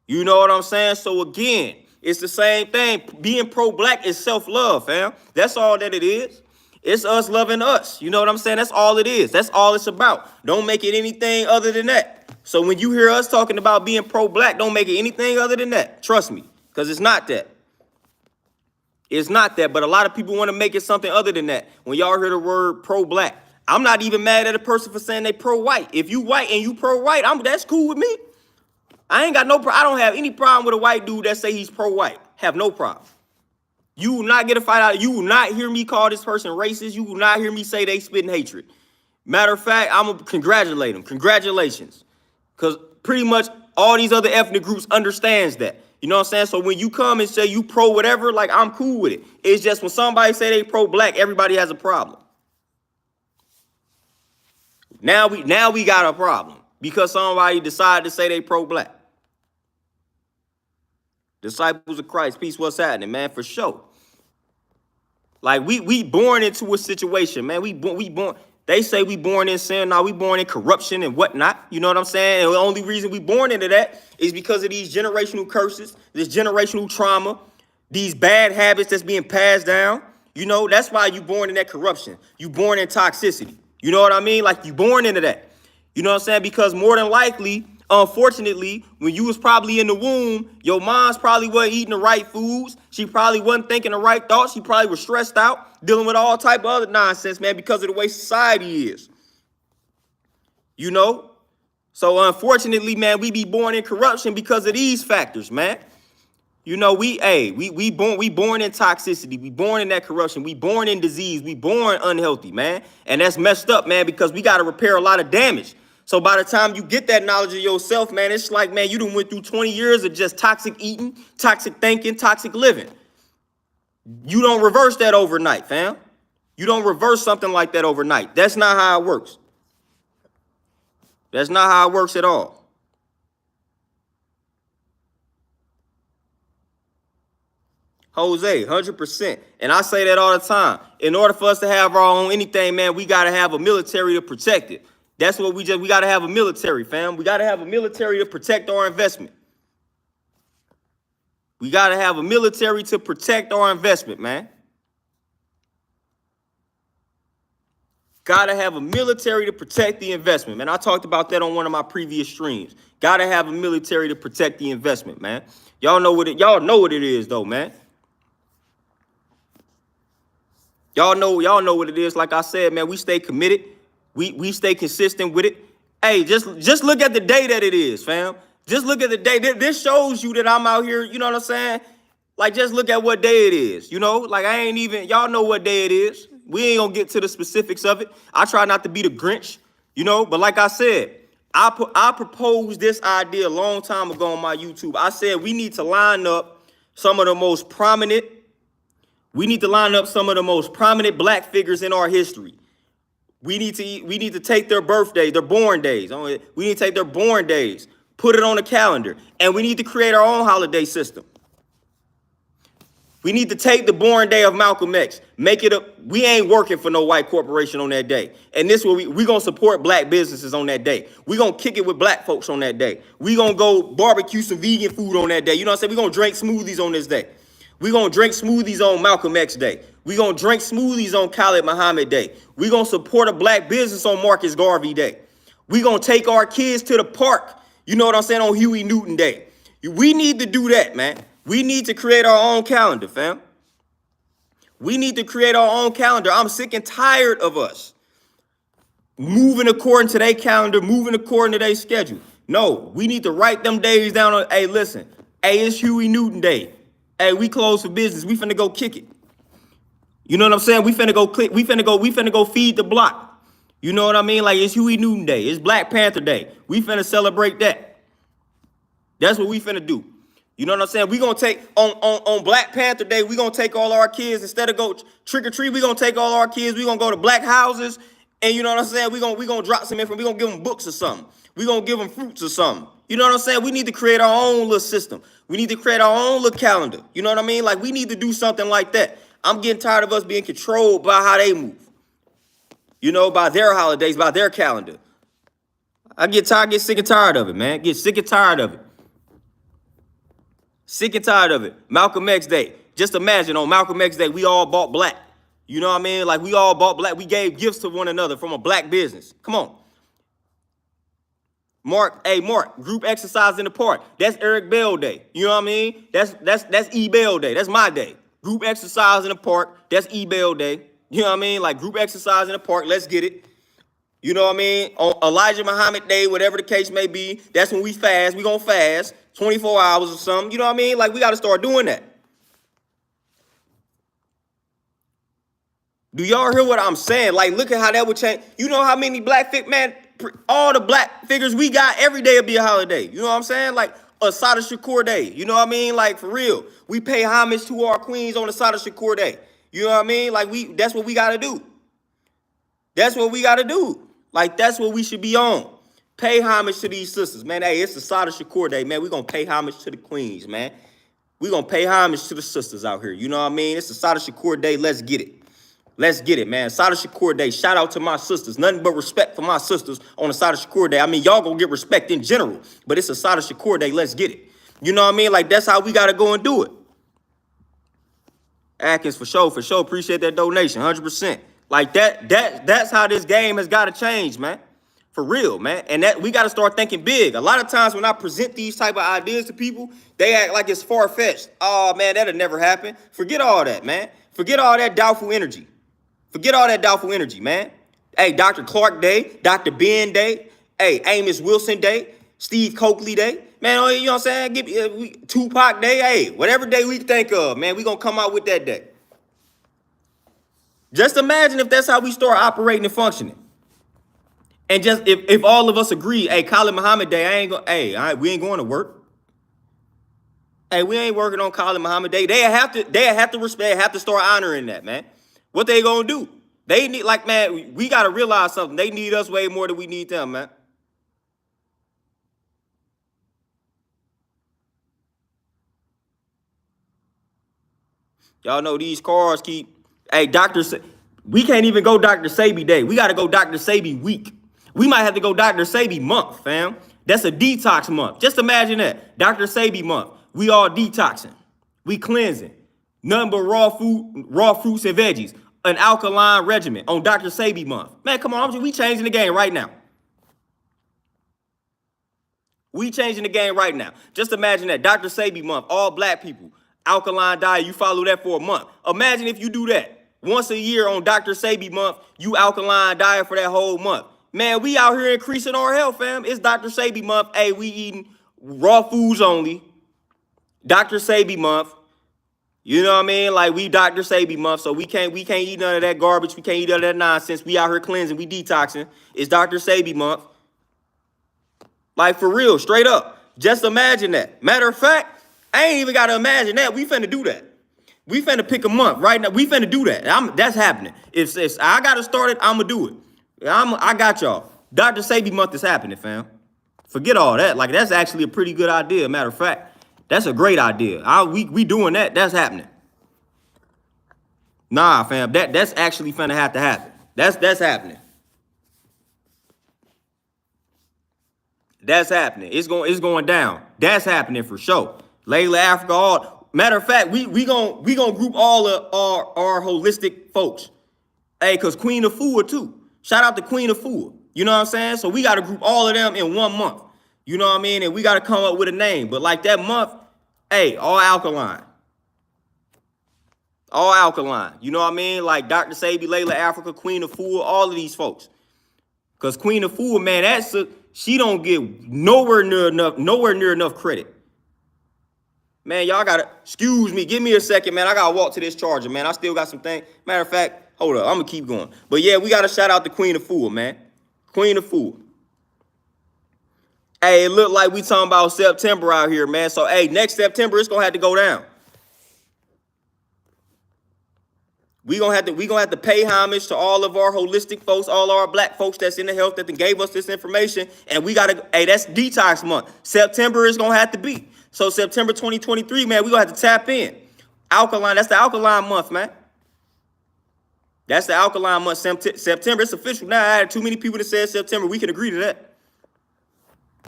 Speaker 1: You know what I'm saying? So again, it's the same thing. Being pro-black is self-love, fam. That's all that it is. It's us loving us. You know what I'm saying? That's all it is. That's all it's about. Don't make it anything other than that. So when you hear us talking about being pro-black, don't make it anything other than that. Trust me, because it's not that. It's not that, but a lot of people want to make it something other than that. When y'all hear the word pro-black, I'm not even mad at a person for saying they pro-white. If you white and you pro-white, that's cool with me. I ain't got no problem. I don't have any problem with a white dude that say he's pro-white. Have no problem. You will not get a fight out. You will not hear me call this person racist. You will not hear me say they spitting hatred. Matter of fact, I'm going to congratulate them. Congratulations. Because pretty much all these other ethnic groups understands that. You know what I'm saying? So when you come and say you pro whatever, like, I'm cool with it. It's just when somebody say they pro-black, everybody has a problem. Now we got a problem because somebody decided to say they pro-black. Disciples of Christ, peace, what's happening, man? For sure. Like, we born into a situation, man. We born. They say we born in sin. Now we born in corruption and whatnot. You know what I'm saying? And the only reason we born into that is because of these generational curses, this generational trauma, these bad habits that's being passed down. You know, that's why you born in that corruption. You born in toxicity. You know what I mean? Like, you born into that. You know what I'm saying? Because more than likely, unfortunately, when you was probably in the womb, your mom's probably wasn't eating the right foods. She probably wasn't thinking the right thoughts. She probably was stressed out, dealing with all type of other nonsense, man, because of the way society is. You know? So unfortunately, man, we be born in corruption because of these factors, man. You know, we born in toxicity. We born in that corruption. We born in disease. We born unhealthy, man. And that's messed up, man, because we got to repair a lot of damage. So by the time you get that knowledge of yourself, man, it's like, man, you done went through 20 years of just toxic eating, toxic thinking, toxic living. You don't reverse that overnight, fam. You don't reverse something like that overnight. That's not how it works. That's not how it works at all. Jose, 100%. And I say that all the time. In order for us to have our own anything, man, we got to have a military to protect it. That's what we got to have a military, fam. We got to have a military to protect our investment. We got to have a military to protect our investment, man. Got to have a military to protect the investment, man. I talked about that on one of my previous streams. Got to have a military to protect the investment, man. Y'all know what it is, though, man. Y'all know what it is. Like I said, man, we stay committed. We stay consistent with it. Hey, just look at the day that it is, fam. Just look at the day. This shows you that I'm out here, you know what I'm saying? Like, just look at what day it is, you know? Like, y'all know what day it is. We ain't gonna get to the specifics of it. I try not to be the Grinch, you know? But like I said, I proposed this idea a long time ago on my YouTube. I said we need to line up some of the most prominent black figures in our history. We need to take their birthdays, their born days. We need to take their born days, put it on a calendar, and we need to create our own holiday system. We need to take the born day of Malcolm X, make it up. We ain't working for no white corporation on that day. And this will we gonna support black businesses on that day. We gonna kick it with black folks on that day. We gonna go barbecue some vegan food on that day. You know what I'm saying? We gonna drink smoothies on this day. We gonna drink smoothies on Malcolm X Day. We gonna drink smoothies on Khalid Muhammad Day. We gonna support a black business on Marcus Garvey Day. We gonna take our kids to the park, you know what I'm saying, on Huey Newton Day. We need to do that, man. We need to create our own calendar, fam. We need to create our own calendar. I'm sick and tired of us moving according to their calendar, moving according to their schedule. No, we need to write them days down. Hey, listen. Hey, it's Huey Newton Day. Hey, we closed for business. We finna go kick it. You know what I'm saying? We finna go click. We finna go feed the block. You know what I mean? Like, it's Huey Newton Day. It's Black Panther Day. We finna celebrate that. That's what we finna do. You know what I'm saying? We gonna take on Black Panther Day. We gonna take all our kids, instead of go trick or treat. We gonna take all our kids. We gonna go to black houses, and you know what I'm saying? We gonna drop some information. We gonna give them books or something. We gonna give them fruits or something. You know what I'm saying? We need to create our own little system. We need to create our own little calendar. You know what I mean? Like, we need to do something like that. I'm getting tired of us being controlled by how they move. You know, by their holidays, by their calendar. I get sick and tired of it, man. Get sick and tired of it. Sick and tired of it. Malcolm X Day. Just imagine on Malcolm X Day, we all bought black. You know what I mean? Like, we all bought black. We gave gifts to one another from a black business. Come on. Mark, group exercise in the park. That's Eric Bell Day. You know what I mean? That's E Bell Day. That's my day. Group exercise in the park. That's E Bell Day. You know what I mean? Like, group exercise in the park. Let's get it. You know what I mean? On Elijah Muhammad Day, whatever the case may be, that's when we fast. We gonna fast 24 hours or something. You know what I mean? Like, we got to start doing that. Do y'all hear what I'm saying? Like, look at how that would change. You know how many black man, all the black figures we got, every day will be a holiday. You know what I'm saying? Like, a Sada Shakur Day. You know what I mean? Like, for real. We pay homage to our queens on the Sada Shakur Day. You know what I mean? Like, that's what we got to do. That's what we got to do. Like, that's what we should be on. Pay homage to these sisters, man. Hey, it's the Sada Shakur Day, man. We're going to pay homage to the queens, man. We're going to pay homage to the sisters out here. You know what I mean? It's the Sada Shakur Day. Let's get it. Let's get it, man. Sada Shakur Day. Shout out to my sisters. Nothing but respect for my sisters on the Sada Shakur Day. I mean, y'all going to get respect in general, but it's a Sada Shakur Day. Let's get it. You know what I mean? Like, that's how we got to go and do it. Atkins, for sure. Appreciate that donation, 100%. Like, that's how this game has got to change, man. For real, man. And that we got to start thinking big. A lot of times when I present these type of ideas to people, they act like it's far-fetched. Oh, man, that'll never happen. Forget all that, man. Forget all that doubtful energy. Forget all that doubtful energy, man. Hey, Dr. Clark Day, Dr. Ben Day, hey, Amos Wilson Day, Steve Coakley Day. Man, you know what I'm saying? Tupac Day, hey, whatever day we think of, man, we going to come out with that day. Just imagine if that's how we start operating and functioning. And just if all of us agree, hey, Khalid Muhammad Day, we ain't going to work. Hey, we ain't working on Khalid Muhammad Day. They have to respect, have to start honoring that, man. What they gonna do? They need, like, man, we gotta realize something. They need us way more than we need them, man. Y'all know these cars keep, hey, we can't even go Dr. Sebi Day. We gotta go Dr. Sebi week. We might have to go Dr. Sebi month, fam. That's a detox month. Just imagine that. Dr. Sebi month. We all detoxing. We cleansing. Nothing but raw fruits and veggies. An alkaline regimen on Dr. Sebi month. Man, come on, we changing the game right now. We changing the game right now. Just imagine that. Dr. Sebi month, all black people, alkaline diet, you follow that for a month. Imagine if you do that. Once a year on Dr. Sebi month, you alkaline diet for that whole month. Man, we out here increasing our health, fam. It's Dr. Sebi month. Hey, we eating raw foods only. Dr. Sebi month. You know what I mean? Like, we Dr. Sebi month, so we can't eat none of that garbage. We can't eat none of that nonsense. We out here cleansing. We detoxing. It's Dr. Sebi month. Like, for real, straight up. Just imagine that. Matter of fact, I ain't even got to imagine that. We finna do that. We finna pick a month right now. We finna do that. That's happening. If I got to start it, I'm going to do it. I got y'all. Dr. Sebi month is happening, fam. Forget all that. Like, that's actually a pretty good idea, matter of fact. That's a great idea. We doing that. That's happening. Nah, fam. That's actually finna have to happen. That's happening. That's happening. It's going down. That's happening for sure. Layla Africa. All matter of fact, we gonna group all of our holistic folks. Hey, cause Queen Afua too. Shout out to Queen Afua. You know what I'm saying? So we gotta group all of them in 1 month. You know what I mean? And we got to come up with a name. But like that month, hey, all alkaline. All alkaline. You know what I mean? Like Dr. Sabi, Layla Africa, Queen of Fool, all of these folks. Because Queen of Fool, man, she don't get nowhere near enough credit. Man, y'all gotta, excuse me, give me a second, man. I gotta walk to this charger, man. I still got some things. Matter of fact, hold up, I'm gonna keep going. But yeah, we gotta shout out the Queen of Fool, man. Queen of Fool. Hey, it look like we talking about September out here, man. So, hey, next September, it's gonna have to go down. We gonna have to pay homage to all of our holistic folks, all our black folks that's in the health that gave us this information. And we gotta, hey, that's detox month. September is gonna have to be. So September 2023, man, we gonna have to tap in. Alkaline, that's the alkaline month, man. That's the alkaline month. September, it's official now. I had too many people that said September. We can agree to that.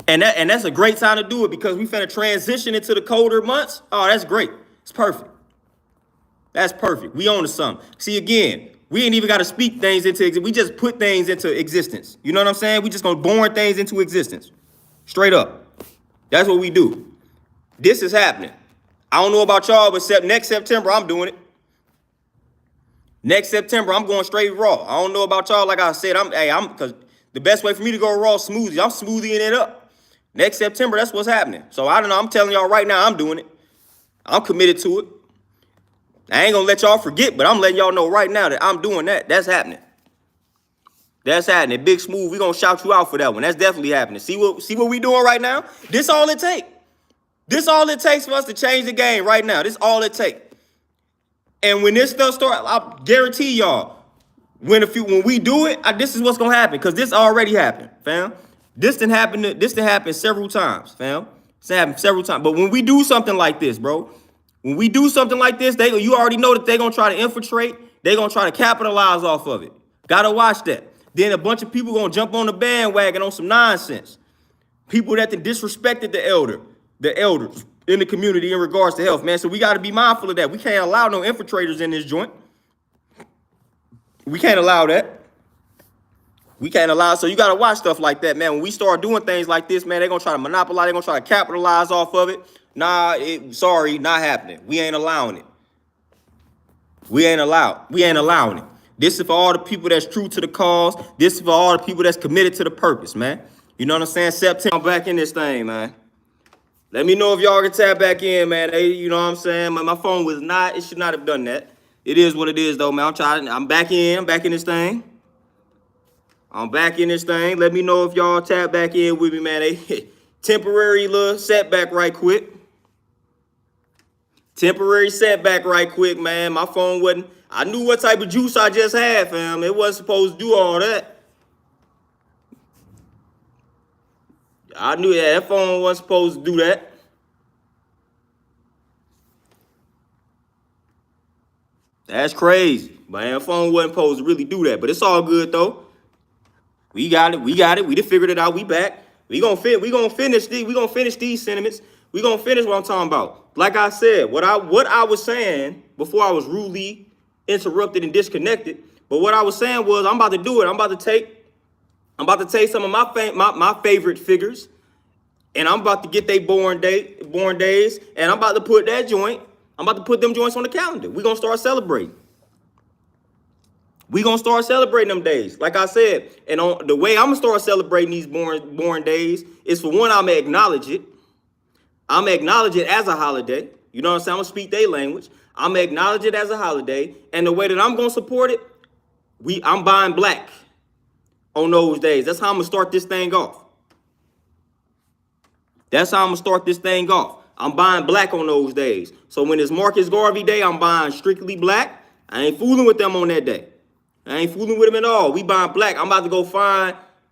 Speaker 1: And that's a great time to do it because we finna transition into the colder months. Oh, that's great. It's perfect. That's perfect. We on to something. See, again, we ain't even got to speak things into existence. We just put things into existence. You know what I'm saying? We just gonna born things into existence. Straight up. That's what we do. This is happening. I don't know about y'all, but next September, I'm doing it. Next September, I'm going straight raw. I don't know about y'all. Like I said, because the best way for me to go raw smoothie, I'm smoothieing it up. Next September, that's what's happening. So I don't know. I'm telling y'all right now, I'm doing it. I'm committed to it. I ain't gonna let y'all forget, but I'm letting y'all know right now that I'm doing that. That's happening. That's happening. Big Smooth, we gonna shout you out for that one. That's definitely happening. See what we doing right now? This all it take. This all it takes for us to change the game right now. This all it take. And when this stuff starts, I guarantee y'all, when we do it, this is what's gonna happen because this already happened, fam. This didn't happen several times, fam. This happened several times. But when we do something like this, bro, when we do something like this, you already know that they're gonna try to infiltrate. They're gonna try to capitalize off of it. Gotta watch that. Then a bunch of people gonna jump on the bandwagon on some nonsense. People that disrespected the elders in the community in regards to health, man. So we gotta be mindful of that. We can't allow no infiltrators in this joint. We can't allow that. We can't allow, so you got to watch stuff like that, man. When we start doing things like this, man, they're going to try to monopolize, they're going to try to capitalize off of it. Nah, sorry, not happening. We ain't allowing it. We ain't allowing it. This is for all the people that's true to the cause. This is for all the people that's committed to the purpose, man. You know what I'm saying? September, I'm back in this thing, man. Let me know if y'all can tap back in, man. Hey, you know what I'm saying? My phone was not, it should not have done that. It is what it is, though, man. I'm back in this thing. I'm back in this thing. Let me know if y'all tap back in with me, man. A temporary little setback right quick. Temporary setback right quick, man. My phone wasn't, I knew what type of juice I just had, fam. It wasn't supposed to do all that. I knew that phone wasn't supposed to do that. That's crazy. Man, that phone wasn't supposed to really do that. But it's all good, though. We got it. We done figured it out. We back. We gonna finish these sentiments. We gonna finish what I'm talking about. Like I said, what I was saying before I was rudely interrupted and disconnected. But what I was saying was I'm about to do it. I'm about to take some of my favorite figures, and I'm about to get their born days, and I'm about to put that joint. I'm about to put them joints on the calendar. We're gonna start celebrating. We gonna start celebrating them days, like I said. And on the way I'm gonna start celebrating these born days is, for one, I'm gonna acknowledge it. I'm gonna acknowledge it as a holiday. You know what I'm saying? I'm gonna speak their language. I'm gonna acknowledge it as a holiday. And the way that I'm gonna support it, I'm buying black on those days. That's how I'm gonna start this thing off. That's how I'm gonna start this thing off. I'm buying black on those days. So when it's Marcus Garvey Day, I'm buying strictly black. I ain't fooling with them on that day. I ain't fooling with them at all. We buying black. I'm about to go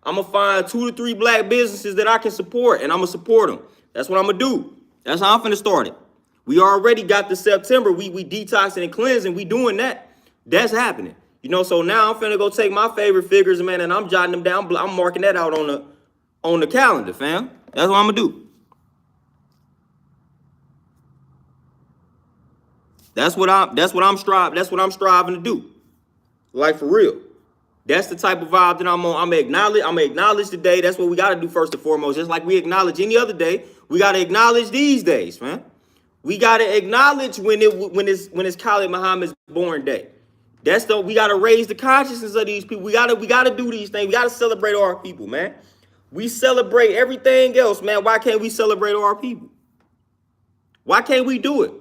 Speaker 1: I'm gonna find 2 to 3 black businesses that I can support, and I'm gonna support them. That's what I'm gonna do. That's how I'm finna start it. We already got the September. We detoxing and cleansing. We doing that. That's happening. You know, so now I'm finna go take my favorite figures, man, and I'm jotting them down. I'm marking that out on the calendar, fam. That's what I'm gonna do. That's what I'm striving to do. Like, for real. That's the type of vibe that I'm on. I'm gonna acknowledge the day. That's what we gotta do first and foremost. Just like we acknowledge any other day, we gotta acknowledge these days, man. We gotta acknowledge when it's Khalid Muhammad's born day. We gotta raise the consciousness of these people. We gotta do these things. We gotta celebrate our people, man. We celebrate everything else, man. Why can't we celebrate our people? Why can't we do it?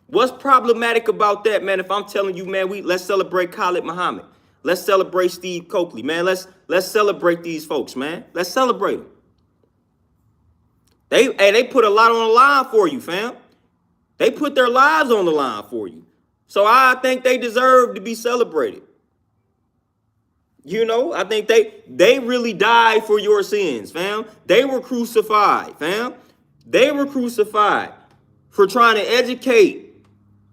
Speaker 1: What's problematic about that, man? If I'm telling you, man, let's celebrate Khalid Muhammad. Let's celebrate Steve Coakley, man. Let's celebrate these folks, man. Let's celebrate them. They put a lot on the line for you, fam. They put their lives on the line for you. So I think they deserve to be celebrated. You know, I think they really died for your sins, fam. They were crucified, fam. They were crucified for trying to educate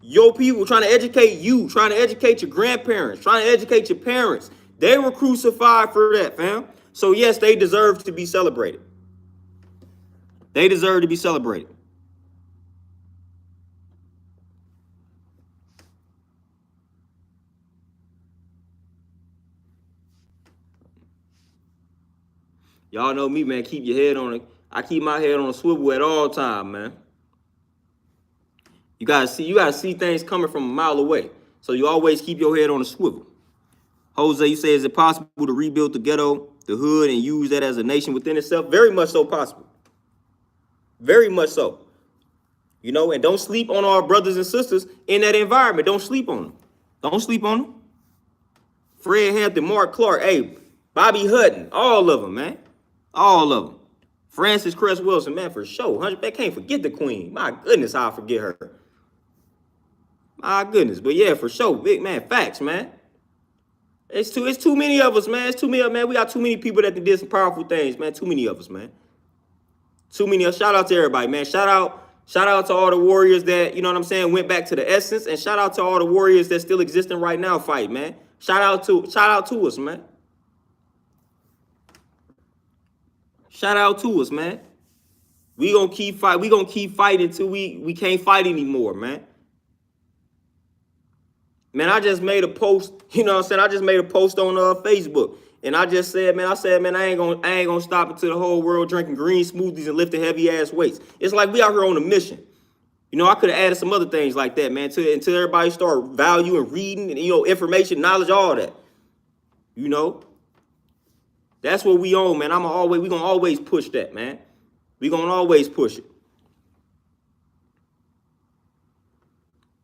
Speaker 1: your people, trying to educate you, trying to educate your grandparents, trying to educate your parents. They were crucified for that, fam. So yes, they deserve to be celebrated. They deserve to be celebrated. Y'all know me, man. Keep your head on it. I keep my head on a swivel at all time, man. You gotta see things coming from a mile away. So you always keep your head on a swivel. Jose, you say, is it possible to rebuild the ghetto, the hood, and use that as a nation within itself? Very much so possible. Very much so. You know, and don't sleep on our brothers and sisters in that environment. Don't sleep on them. Don't sleep on them. Fred Hampton, Mark Clark, hey, Bobby Hutton, all of them, man. All of them. Frances Cress Wilson, man, for sure. 100, can't forget the queen. My goodness, how I forget her. My goodness. But yeah, for sure. Big man, facts, man. It's too many of us, man. It's too many of us, man. We got too many people that did some powerful things, man. Too many of us, man. Too many of us. Shout out to everybody, man. Shout out to all the warriors that, you know what I'm saying, went back to the essence. And shout out to all the warriors that still existing right now fight, man. Shout out to us, man. Shout out to us, man. We gonna keep fighting until we can't fight anymore, man. Man, I just made a post, you know what I'm saying? I just made a post on Facebook. And I just said, man, I ain't gonna stop until the whole world drinking green smoothies and lifting heavy ass weights. It's like we out here on a mission. You know, I could have added some other things like that, man, until everybody start valuing reading and, you know, information, knowledge, all that. You know? That's what we own, man. We gonna always push that, man. We gonna always push it.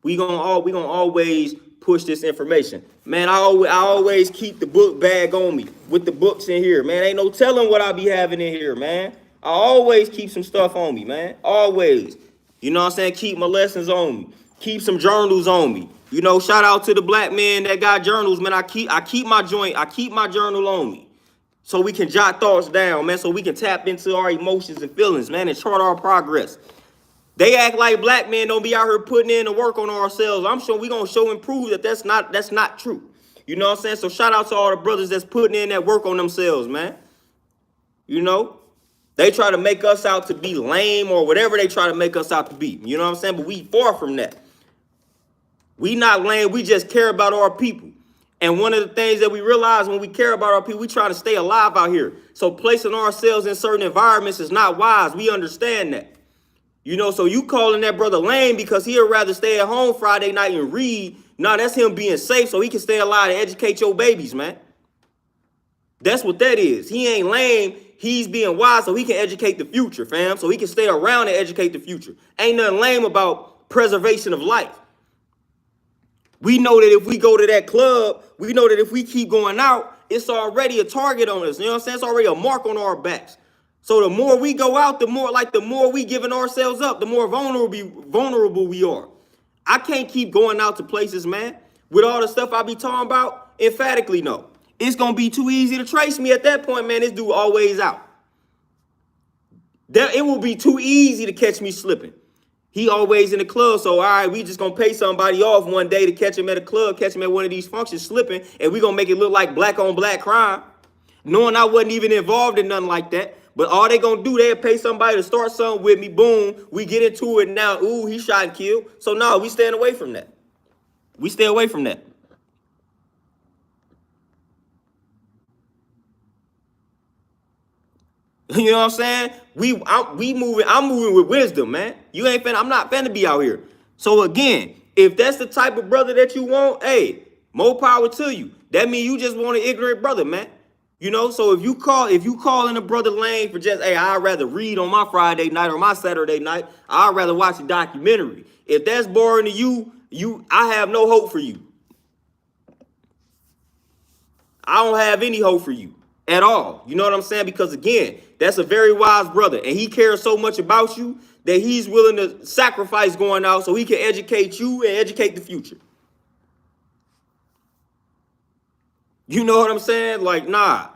Speaker 1: We gonna always push this information, man. I always keep the book bag on me with the books in here, man. Ain't no telling what I be having in here, man. I always keep some stuff on me, man. Always. You know what I'm saying? Keep my lessons on me. Keep some journals on me. You know, shout out to the black men that got journals, man. I keep my journal on me. So we can jot thoughts down, man, so we can tap into our emotions and feelings, man, and chart our progress. They act like black men don't be out here putting in the work on ourselves. I'm sure we gonna show and prove that that's not true. You know what I'm saying? So shout out to all the brothers that's putting in that work on themselves, man. You know, they try to make us out to be lame or whatever they try to make us out to be. You know what I'm saying? But we far from that. We not lame. We just care about our people. And one of the things that we realize when we care about our people, we try to stay alive out here. So placing ourselves in certain environments is not wise. We understand that. You know, so you calling that brother lame because he'd rather stay at home Friday night and read. No, that's him being safe so he can stay alive and educate your babies, man. That's what that is. He ain't lame. He's being wise so he can educate the future, fam. So he can stay around and educate the future. Ain't nothing lame about preservation of life. We know that if we go to that club, we know that if we keep going out, it's already a target on us. You know what I'm saying? It's already a mark on our backs. So the more we go out, the more we giving ourselves up, the more vulnerable we are. I can't keep going out to places, man, with all the stuff I be talking about. Emphatically, no. It's going to be too easy to trace me at that point, man. This dude always out. It will be too easy to catch me slipping. He always in the club, so all right, we just gonna pay somebody off one day to catch him at a club, catch him at one of these functions slipping, and we gonna make it look like black on black crime, knowing I wasn't even involved in nothing like that. But all they gonna do, they'll pay somebody to start something with me, boom, we get into it now, ooh, he shot and killed. So no, we staying away from that. We stay away from that. You know what I'm saying? I'm moving with wisdom, man. You ain't finna, I'm not finna be out here. So again, if that's the type of brother that you want, hey, more power to you. That means you just want an ignorant brother, man. You know, so if you call in a brother lane for just, hey, I'd rather read on my Friday night or my Saturday night, I'd rather watch a documentary. If that's boring to you, I have no hope for you. I don't have any hope for you at all. You know what I'm saying? Because again, that's a very wise brother, and he cares so much about you that he's willing to sacrifice going out so he can educate you and educate the future. You know what I'm saying? Like, nah.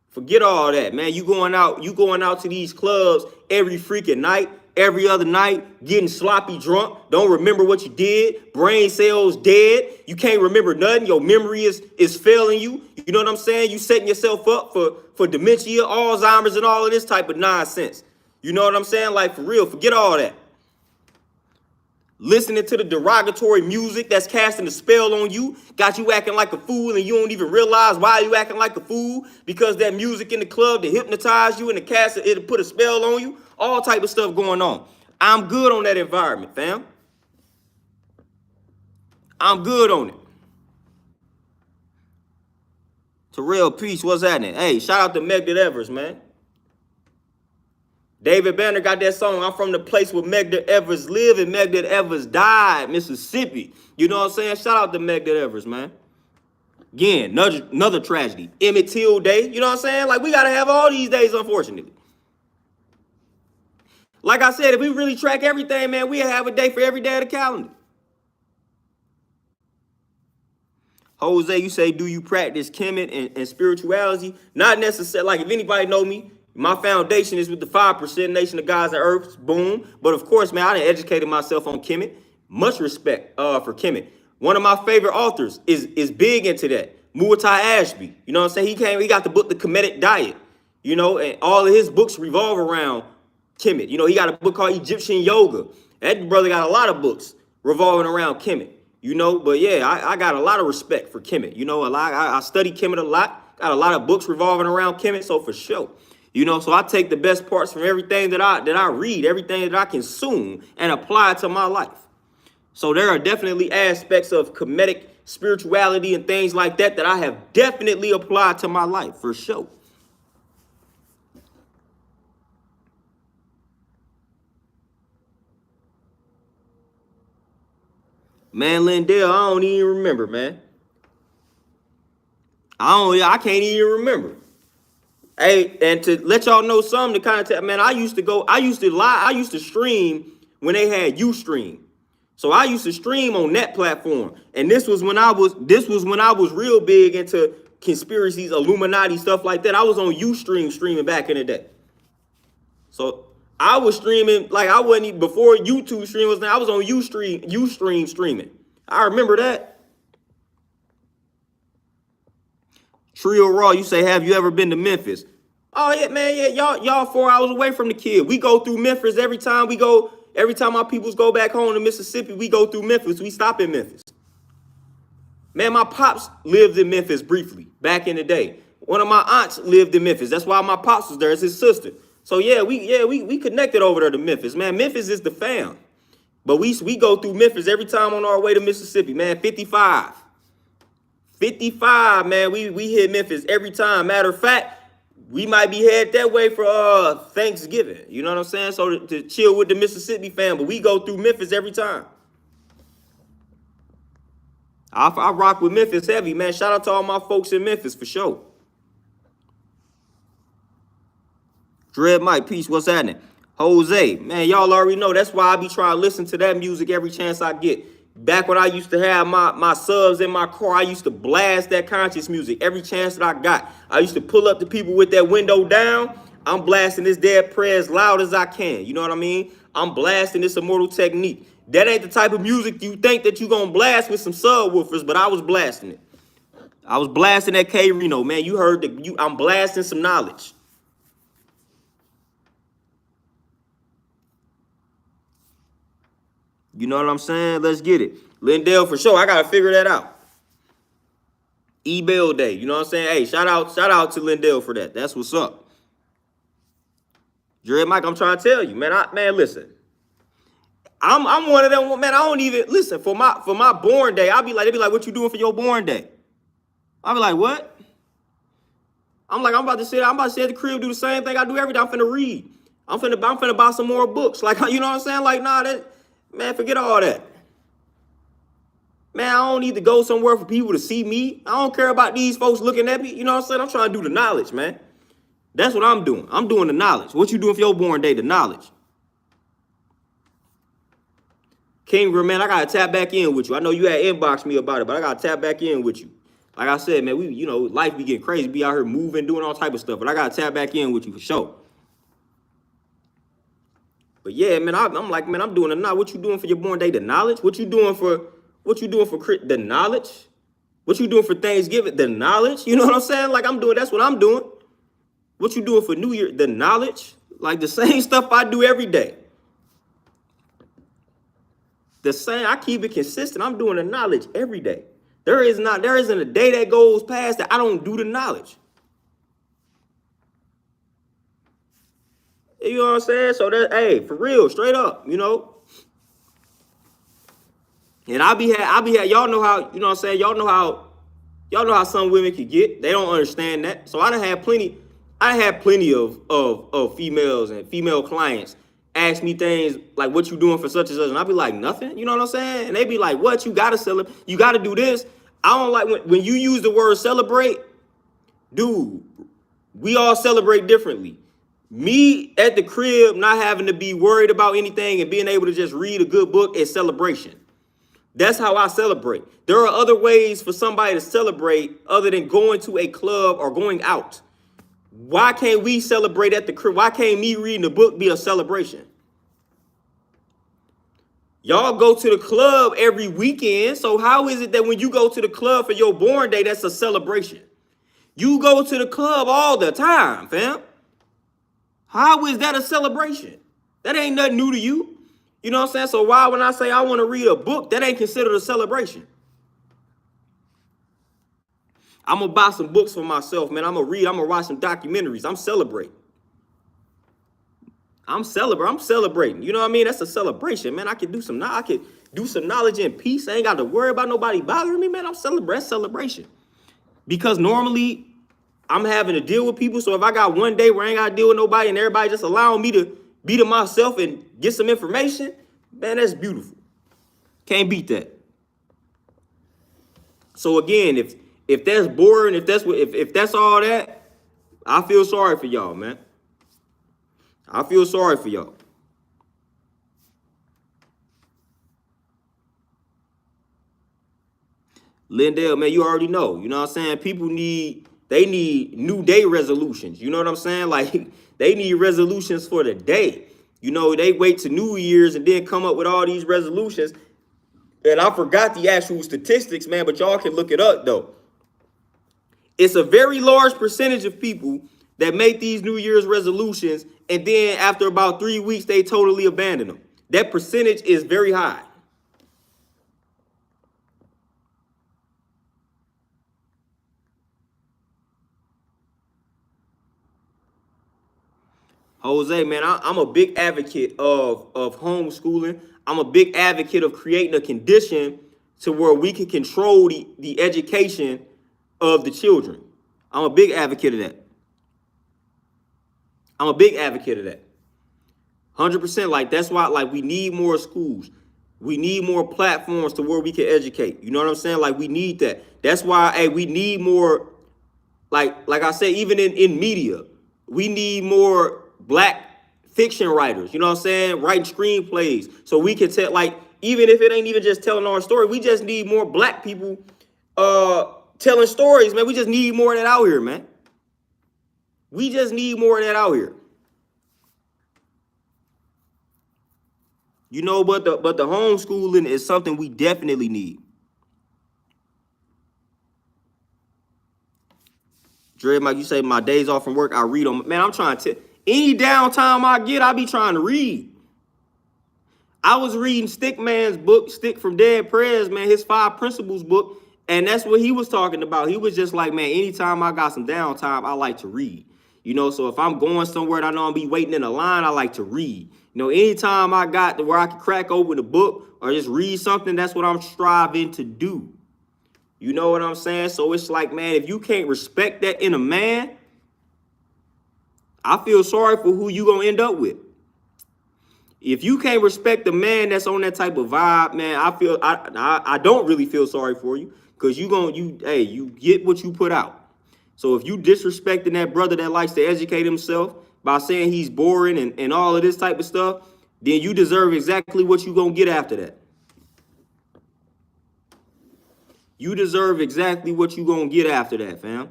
Speaker 1: Forget all that, man. You going out to these clubs every freaking night, every other night, getting sloppy drunk, don't remember what you did, brain cells dead, you can't remember nothing, your memory is failing you. You know what I'm saying? You setting yourself up for dementia, Alzheimer's, and all of this type of nonsense. You know what I'm saying? Like, for real, forget all that. Listening to the derogatory music that's casting a spell on you, got you acting like a fool, and you don't even realize why you acting like a fool, because that music in the club to hypnotize you and to cast it, it'll put a spell on you. All type of stuff going on. I'm good on that environment, fam. I'm good on it. Terrell Peace, what's happening? Hey, shout out to Megdad Evers, man. David Banner got that song, I'm from the place where Megdad Evers lived and Megdad Evers died, Mississippi. You know what I'm saying? Shout out to Megdad Evers, man. Again, another tragedy. Emmett Till Day, you know what I'm saying? Like, we got to have all these days, unfortunately. Like I said, if we really track everything, man, we'll have a day for every day of the calendar. Jose, you say, do you practice Kemet and spirituality? Not necessarily. Like, if anybody know me, my foundation is with the 5% Nation of Gods and Earths, boom. But of course, man, I done educated myself on Kemet. Much respect for Kemet. One of my favorite authors is big into that. Muatai Ashby. You know what I'm saying? He got the book, The Kemetic Diet. You know, and all of his books revolve around Kemet. You know, he got a book called Egyptian Yoga. That brother got a lot of books revolving around Kemet. You know, but yeah, I got a lot of respect for Kemet. You know, I study Kemet a lot. Got a lot of books revolving around Kemet, so for sure. You know, so I take the best parts from everything that I read, everything that I consume, and apply it to my life. So there are definitely aspects of Kemetic spirituality and things like that that I have definitely applied to my life, for sure. Man, Lindell, I don't even remember, man. I can't even remember. Hey, and to let y'all know something to kind of tell, man, I used to stream when they had Ustream. So I used to stream on that platform. And this was when I was real big into conspiracies, Illuminati, stuff like that. I was on Ustream streaming back in the day. So I was streaming, like I wasn't even, before YouTube stream was there, I was on Ustream streaming. I remember that. Trio Raw, you say, have you ever been to Memphis? Oh yeah, man, yeah, y'all 4 hours away from the kid. We go through Memphis every time my peoples go back home to Mississippi, we go through Memphis. We stop in Memphis. Man, my pops lived in Memphis briefly back in the day. One of my aunts lived in Memphis. That's why my pops was there as his sister. So yeah, we connected over there to Memphis. Man, Memphis is the fam. But we go through Memphis every time on our way to Mississippi, man. 55, man. We hit Memphis every time. Matter of fact, we might be headed that way for Thanksgiving. You know what I'm saying? So to chill with the Mississippi fam, but we go through Memphis every time. I rock with Memphis heavy, man. Shout out to all my folks in Memphis for sure. Dread Mike, peace, what's happening? Jose, man, y'all already know. That's why I be trying to listen to that music every chance I get. Back when I used to have my subs in my car, I used to blast that conscious music every chance that I got. I used to pull up to people with that window down. I'm blasting this dead prayer as loud as I can. You know what I mean? I'm blasting this Immortal Technique. That ain't the type of music you think that you gonna blast with some subwoofers, but I was blasting it. I was blasting that K Reno, man. You heard I'm blasting some knowledge. You know what I'm saying? Let's get it. Lindell, for sure. I got to figure that out. E-Bill Day. You know what I'm saying? Hey, shout out to Lindell for that. That's what's up. Dre Mike, I'm trying to tell you, man. Man, listen. I'm one of them, man. I don't even listen for my born day. They be like, what you doing for your born day? I'll be like, what? I'm about to sit at the crib, do the same thing I do every day. I'm finna read. I'm finna buy some more books. Like, you know what I'm saying? Like, nah, man, forget all that. Man, I don't need to go somewhere for people to see me. I don't care about these folks looking at me. You know what I'm saying? I'm trying to do the knowledge, man. That's what I'm doing. I'm doing the knowledge. What you doing for your born day? The knowledge. King, man, I gotta tap back in with you. I know you had inboxed me about it, but I gotta tap back in with you. Like I said, man, life be getting crazy, be out here moving, doing all type of stuff, but I gotta tap back in with you for sure. But yeah, man, I'm like, man, I'm doing the knowledge. What you doing for your born day? The knowledge. What you doing for the knowledge? What you doing for Thanksgiving? The knowledge. You know what I'm saying? Like that's what I'm doing. What you doing for New Year? The knowledge. Like the same stuff I do every day. The same, I keep it consistent. I'm doing the knowledge every day. There isn't a day that goes past that I don't do the knowledge. You know what I'm saying? So hey, for real, straight up, you know. And y'all know how, you know what I'm saying? Y'all know how some women can get. They don't understand that. So I had plenty of females and female clients ask me things like, what you doing for such and such? And I'll be like, nothing. You know what I'm saying? And they be like, what? You got to celebrate. You got to do this. I don't like when you use the word celebrate. Dude, we all celebrate differently. Me at the crib, not having to be worried about anything and being able to just read a good book is celebration. That's how I celebrate. There are other ways for somebody to celebrate other than going to a club or going out. Why can't we celebrate at the crib? Why can't me reading a book be a celebration? Y'all go to the club every weekend. So how is it that when you go to the club for your born day, that's a celebration? You go to the club all the time, fam. How is that a celebration? That ain't nothing new to you. You know what I'm saying? So why when I say I want to read a book, that ain't considered a celebration? I'm going to buy some books for myself, man. I'm going to read. I'm going to watch some documentaries. I'm celebrating. I'm celebrating. You know what I mean? That's a celebration, man. I could do some knowledge and peace. I ain't got to worry about nobody bothering me, man. I'm celebrating. Celebration. Because normally I'm having to deal with people. So if I got one day where I ain't got to deal with nobody and everybody just allowing me to be to myself and get some information, man, that's beautiful. Can't beat that. So again, if that's boring, if that's all that, I feel sorry for y'all, man. I feel sorry for y'all. Lindell, man, you already know. You know what I'm saying? People need new day resolutions. You know what I'm saying? Like, they need resolutions for the day. You know, they wait to New Year's and then come up with all these resolutions. And I forgot the actual statistics, man, but y'all can look it up, though. It's a very large percentage of people that make these New Year's resolutions, and then after about 3 weeks, they totally abandon them. That percentage is very high. Jose, man, I'm a big advocate of homeschooling. I'm a big advocate of creating a condition to where we can control the education of the children. I'm a big advocate of that. 100%. Like, that's why, like, we need more schools. We need more platforms to where we can educate. You know what I'm saying? Like, we need that. That's why, hey, we need more, like I said, even in media, we need more Black fiction writers, you know what I'm saying? Writing screenplays so we can tell, like, even if it ain't even just telling our story, we just need more Black people telling stories, man. We just need more of that out here, man. We just need more of that out here. You know, but the homeschooling is something we definitely need. Dre, Mike, you say my days off from work, I read them. Man, I'm trying to any downtime I get, I be trying to read. I was reading Stickman's book, Stick from Dead Prayers, man, his 5 Principles book, and that's what he was talking about. He was just like, man, anytime I got some downtime, I like to read. You know, so if I'm going somewhere and I know I'll be waiting in a line, I like to read. You know, anytime I got to where I can crack open a book or just read something, that's what I'm striving to do. You know what I'm saying? So it's like, man, if you can't respect that in a man, I feel sorry for who you gonna end up with. If you can't respect the man that's on that type of vibe, man, I don't really feel sorry for you, because you get what you put out. So if you disrespecting that brother that likes to educate himself by saying he's boring and all of this type of stuff, then you deserve exactly what you gonna get after that. You deserve exactly what you gonna get after that, fam.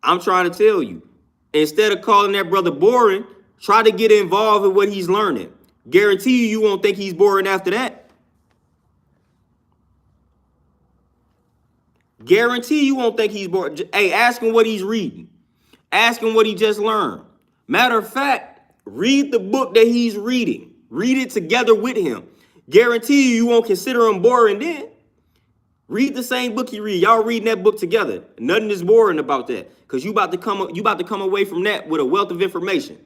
Speaker 1: I'm trying to tell you. Instead of calling that brother boring, try to get involved in what he's learning. Guarantee you won't think he's boring after that. Guarantee you won't think he's boring. Hey, ask him what he's reading. Ask him what he just learned. Matter of fact, read the book that he's reading. Read it together with him. Guarantee you won't consider him boring then. Read the same book he read. Y'all reading that book together. Nothing is boring about that, because you about to come away from that with a wealth of information.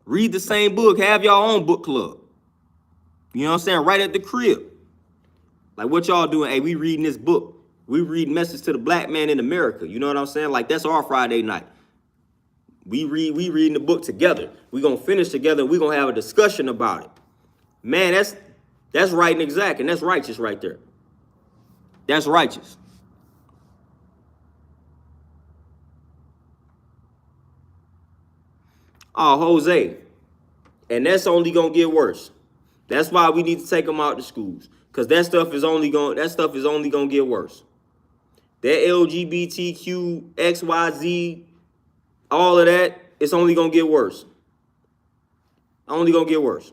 Speaker 1: Read the same book. Have y'all own book club. You know what I'm saying? Right at the crib. Like, what y'all doing? Hey, we reading this book. We read Message to the Black Man in America. You know what I'm saying? Like, that's our Friday night. We reading the book together. We gonna finish together. We gonna have a discussion about it. Man, that's right and exact, and that's righteous right there. That's righteous. Oh, Jose. And that's only gonna get worse. That's why we need to take them out to schools, because that stuff is only gonna get worse. That LGBTQ, XYZ, all of that, it's only gonna get worse. Only gonna get worse.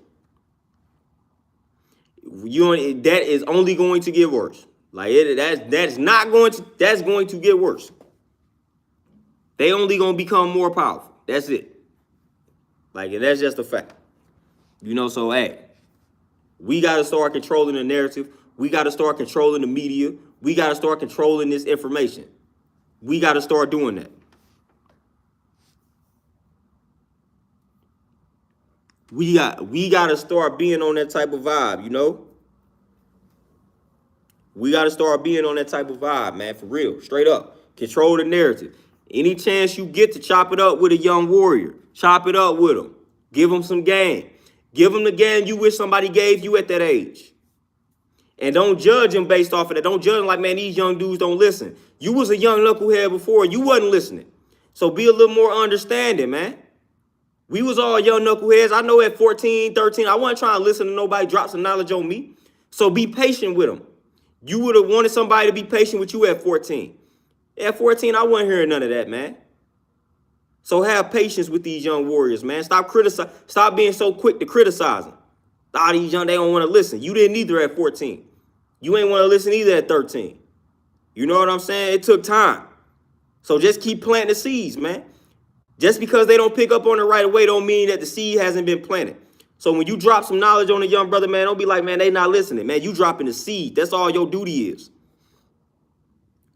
Speaker 1: That is only going to get worse. Like, that's going to get worse. They only gonna become more powerful. That's it. Like, that's just a fact. You know, so hey, we gotta start controlling the narrative. We gotta start controlling the media. We gotta start controlling this information. We gotta start doing that. We gotta start being on that type of vibe, you know? We gotta start being on that type of vibe, man, for real, straight up. Control the narrative. Any chance you get to chop it up with a young warrior, chop it up with him. Give him some game. Give him the game you wish somebody gave you at that age. And don't judge him based off of that. Don't judge him like, man, these young dudes don't listen. You was a young knucklehead before. You wasn't listening. So be a little more understanding, man. We was all young knuckleheads. I know at 14, 13, I wasn't trying to listen to nobody drop some knowledge on me. So be patient with them. You would have wanted somebody to be patient with you at 14. At 14, I wasn't hearing none of that, man. So have patience with these young warriors, man. Stop being so quick to criticize them. All these young, they don't want to listen. You didn't either at 14. You ain't want to listen either at 13. You know what I'm saying? It took time. So just keep planting the seeds, man. Just because they don't pick up on it right away don't mean that the seed hasn't been planted. So when you drop some knowledge on a young brother, man, don't be like, man, they not listening. Man, you dropping the seed. That's all your duty is.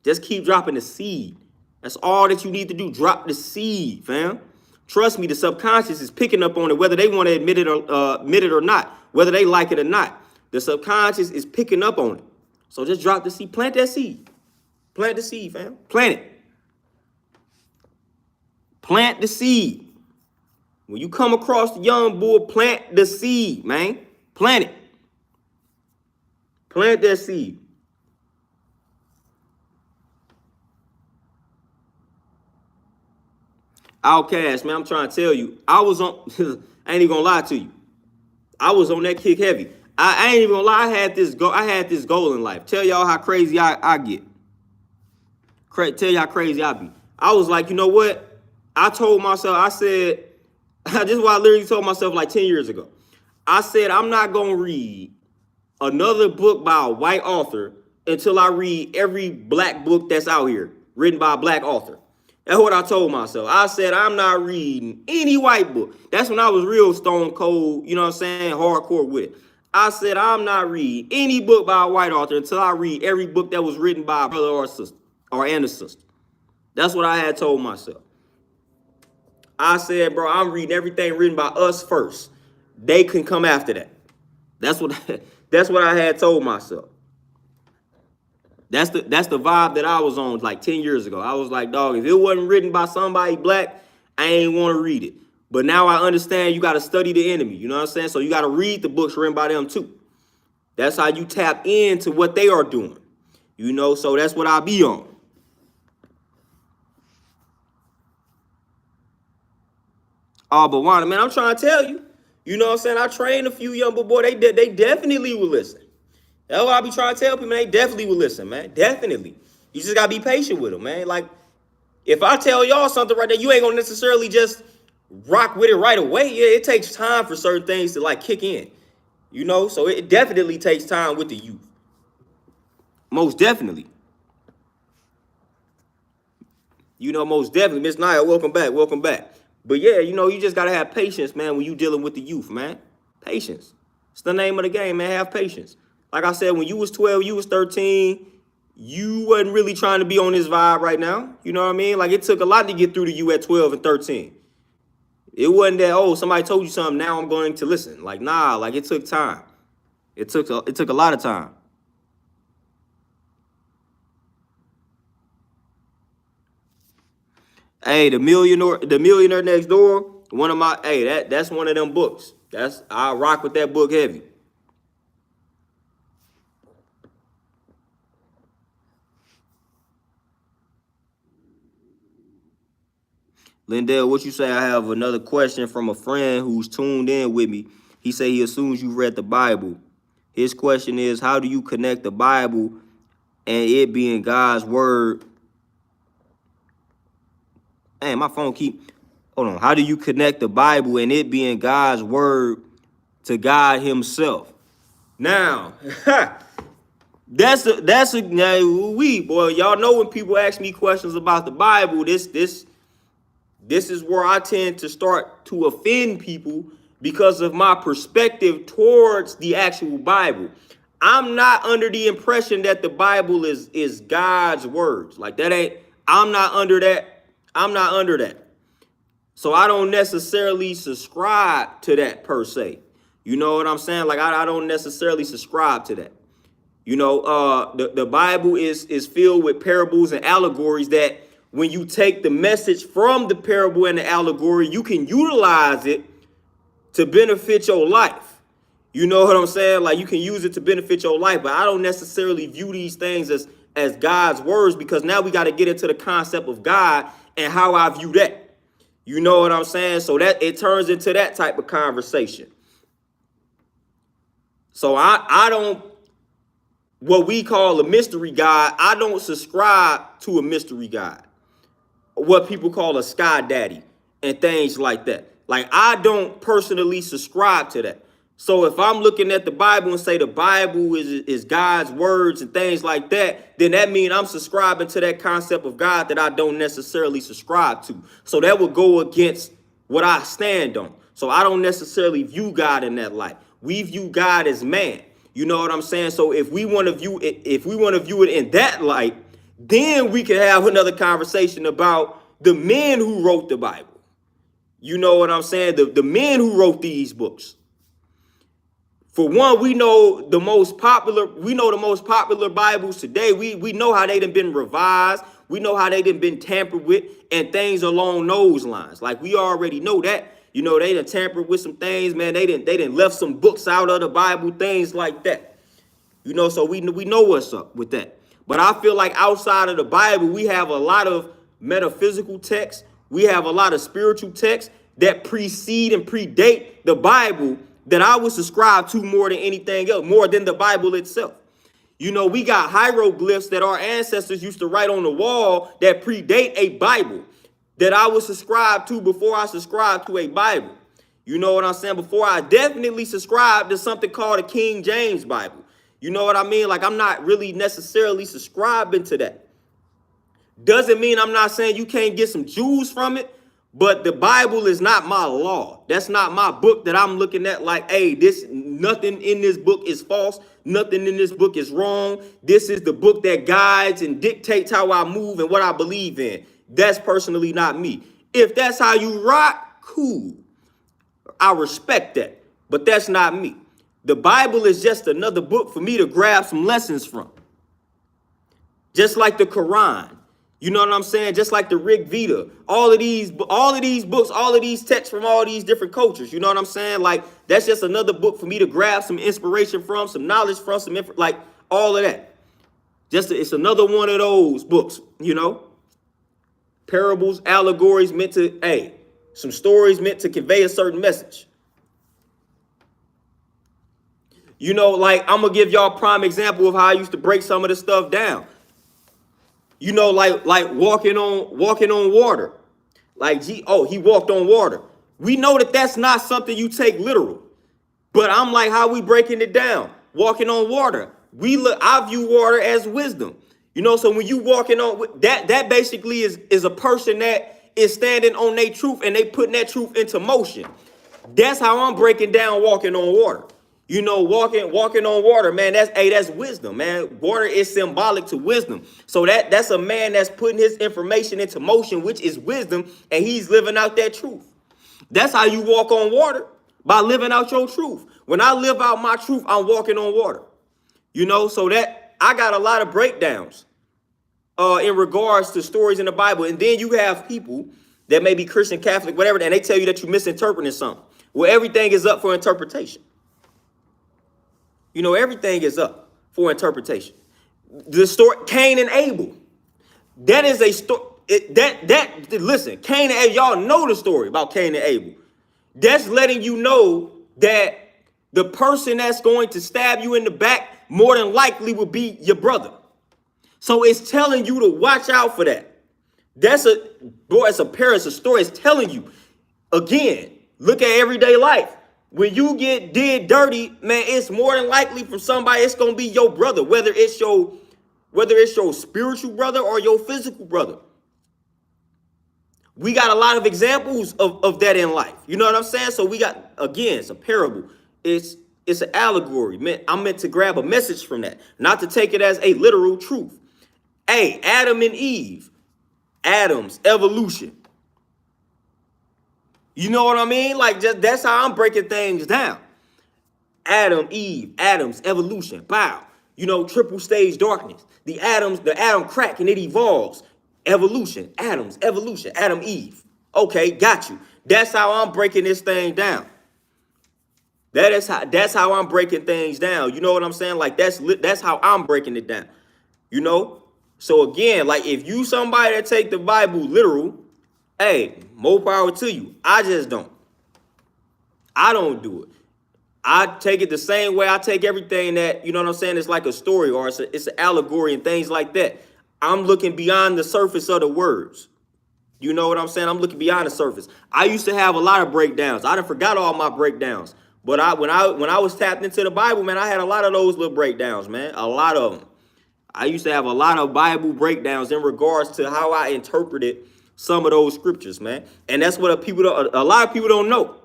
Speaker 1: Just keep dropping the seed. That's all that you need to do. Drop the seed, fam. Trust me, the subconscious is picking up on it, whether they want to admit it or not, whether they like it or not. The subconscious is picking up on it. So just drop the seed. Plant that seed. Plant the seed, fam. Plant it. Plant the seed. When you come across the young bull, plant the seed, man. Plant it. Plant that seed. Outcast, man, I'm trying to tell you, I was on, I ain't even gonna lie to you. I was on that kick heavy. I ain't even gonna lie, I had this goal in life. Tell y'all how crazy I get. Tell y'all how crazy I be. I was like, you know what? I told myself, I said, this is what I literally told myself like 10 years ago. I said, I'm not gonna read another book by a white author until I read every black book that's out here written by a black author. That's what I told myself. I said, I'm not reading any white book. That's when I was real stone cold, you know what I'm saying, hardcore with it. I said, I'm not reading any book by a white author until I read every book that was written by a brother or a sister, or and a sister. That's what I had told myself. I said, bro, I'm reading everything written by us first. They can come after that. That's what that's what I had told myself. That's the vibe that I was on like 10 years ago. I was like, dog, if it wasn't written by somebody black, I ain't want to read it. But now I understand you got to study the enemy. You know what I'm saying? So you got to read the books written by them too. That's how you tap into what they are doing. You know, so that's what I be on. Oh, but Wanda, man, I'm trying to tell you. You know what I'm saying? I trained a few young boy. They definitely will listen. That's what I be trying to tell people. They definitely will listen, man. Definitely. You just got to be patient with them, man. Like, if I tell y'all something right there, you ain't going to necessarily just rock with it right away. Yeah, it takes time for certain things to, like, kick in. You know? So it definitely takes time with the youth. Most definitely. You know, most definitely. Miss Naya, welcome back. Welcome back. But, yeah, you know, you just got to have patience, man, when you dealing with the youth, man. Patience. It's the name of the game, man. Have patience. Like I said, when you was 12, you was 13, you wasn't really trying to be on this vibe right now. You know what I mean? Like, it took a lot to get through to you at 12 and 13. It wasn't that, oh, somebody told you something, now I'm going to listen. Like, nah, like, it took time. It took a lot of time. Hey, the millionaire next door, one of my, hey, that's one of them books. I rock with that book heavy. Lindell, what you say? I have another question from a friend who's tuned in with me. He said he assumes you read the Bible. His question is, how do you connect the Bible and it being God's word? Man, my phone hold on. How do you connect the Bible and it being God's word to God himself? Now, that's boy, y'all know when people ask me questions about the Bible, this is where I tend to start to offend people because of my perspective towards the actual Bible. I'm not under the impression that the Bible is God's words. Like, that ain't, I'm not under that. I'm not under that. So I don't necessarily subscribe to that per se. You know what I'm saying? Like, I don't necessarily subscribe to that. You know, the Bible is filled with parables and allegories that when you take the message from the parable and the allegory, you can utilize it to benefit your life. You know what I'm saying? Like, you can use it to benefit your life, but I don't necessarily view these things as God's words, because now we got to get into the concept of God and how I view that. You know what I'm saying? So that it turns into that type of conversation. So I don't, what we call a mystery God, I don't subscribe to a mystery God. What people call a sky daddy and things like that. Like, I don't personally subscribe to that. So if I'm looking at the Bible and say the Bible is God's words and things like that, then that means I'm subscribing to that concept of God that I don't necessarily subscribe to. So that would go against what I stand on. So I don't necessarily view God in that light. We view God as man. You know what I'm saying? So if we want to view it in that light, then we can have another conversation about the men who wrote the Bible. You know what I'm saying? The men who wrote these books. For one, we know the most popular Bibles today. We know how they done been revised. We know how they done been tampered with and things along those lines. Like, we already know that. You know, they done tampered with some things, man. They done left some books out of the Bible, things like that. You know, so we know what's up with that. But I feel like outside of the Bible, we have a lot of metaphysical texts. We have a lot of spiritual texts that precede and predate the Bible that I would subscribe to more than anything else, more than the Bible itself. You know, we got hieroglyphs that our ancestors used to write on the wall that predate a Bible that I would subscribe to before I subscribe to a Bible. You know what I'm saying? Before I definitely subscribe to something called a King James Bible. You know what I mean? Like, I'm not really necessarily subscribing to that. Doesn't mean I'm not saying you can't get some Jews from it, but the Bible is not my law. That's not my book that I'm looking at like, hey, nothing in this book is false. Nothing in this book is wrong. This is the book that guides and dictates how I move and what I believe in. That's personally not me. If that's how you rock, cool. I respect that. But that's not me. The Bible is just another book for me to grab some lessons from. Just like the Quran. You know what I'm saying? Just like the Rig Veda. All of these books, all of these texts from all these different cultures. You know what I'm saying? Like, that's just another book for me to grab some inspiration from, some knowledge from, like all of that. It's another one of those books, you know? Parables, allegories meant to, some stories meant to convey a certain message. You know, like, I'm going to give y'all a prime example of how I used to break some of this stuff down. You know, like walking on water. Like, he walked on water. We know that that's not something you take literal. But I'm like, how we breaking it down? Walking on water. I view water as wisdom. You know, so when you walking on that basically is a person that is standing on their truth and they putting that truth into motion. That's how I'm breaking down walking on water. You know, walking on water, man, that's wisdom, man. Water is symbolic to wisdom. So that's a man that's putting his information into motion, which is wisdom, and he's living out that truth. That's how you walk on water, by living out your truth. When I live out my truth, I'm walking on water. You know, so that I got a lot of breakdowns in regards to stories in the Bible. And then you have people that may be Christian, Catholic, whatever, and they tell you that you're misinterpreting something. Well, everything is up for interpretation. You know, everything is up for interpretation. The story, Cain and Abel, that is a story. Listen, Cain and Abel, y'all know the story about Cain and Abel. That's letting you know that the person that's going to stab you in the back more than likely will be your brother. So it's telling you to watch out for that. It's a story. It's telling you, again, look at everyday life. When you get did dirty, man, it's more than likely from somebody. It's gonna be your brother, whether it's your spiritual brother or your physical brother. We got a lot of examples of that in life. You know what I'm saying? So we got, again, it's a parable. It's an allegory. Man, I'm meant to grab a message from that, not to take it as a literal truth. Hey, Adam and Eve, Adam's evolution. You know what I mean? Like, just that's how I'm breaking things down. Adam, Eve, Adam's evolution. Bow. You know, triple stage darkness. The atom crack and it evolves. Evolution. Adam's evolution. Adam, Eve. Okay, got you. That's how I'm breaking this thing down. That's how I'm breaking things down. You know what I'm saying? Like, that's how I'm breaking it down. You know? So again, like, if you somebody that take the Bible literal, hey, more power to you. I just don't. I don't do it. I take it the same way I take everything that, you know what I'm saying, it's like a story or it's an allegory and things like that. I'm looking beyond the surface of the words. You know what I'm saying? I'm looking beyond the surface. I used to have a lot of breakdowns. I done forgot all my breakdowns. But when I was tapped into the Bible, man, I had a lot of those little breakdowns, man. A lot of them. I used to have a lot of Bible breakdowns in regards to how I interpreted some of those scriptures, man. And that's what a lot of people don't know.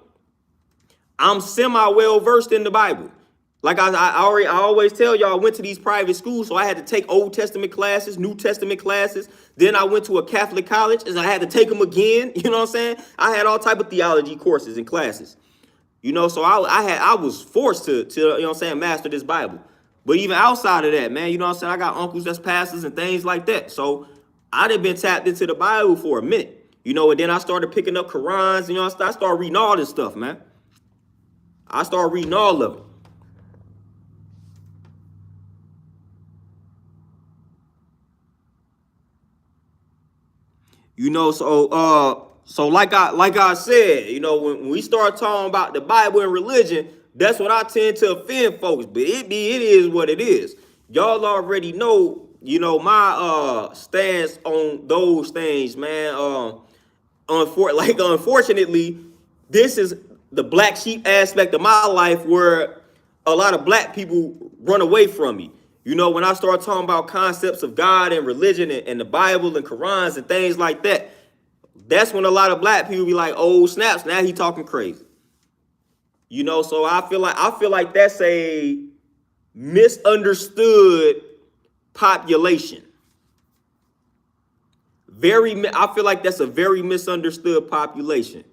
Speaker 1: I'm semi-well versed in the Bible. Like I always tell y'all, I went to these private schools, so I had to take Old Testament classes, New Testament classes. Then I went to a Catholic college, and I had to take them again. You know what I'm saying? I had all type of theology courses and classes. You know, so I was forced to you know what I'm saying, master this Bible. But even outside of that, man, you know what I'm saying, I got uncles that's pastors and things like that. So I done been tapped into the Bible for a minute. You know, and then I started picking up Qurans. You know, I started reading all this stuff, man. I started reading all of it. You know, so like I said, you know, when we start talking about the Bible and religion, that's what I tend to offend folks. But it is what it is. Y'all already know, you know, my stance on those things, man. Unfortunately, this is the black sheep aspect of my life where a lot of black people run away from me. You know, when I start talking about concepts of God and religion and the Bible and Qurans and things like that, that's when a lot of black people be like, oh, snaps, now he talking crazy. You know, so I feel like that's a misunderstood population. I feel like that's a very misunderstood population.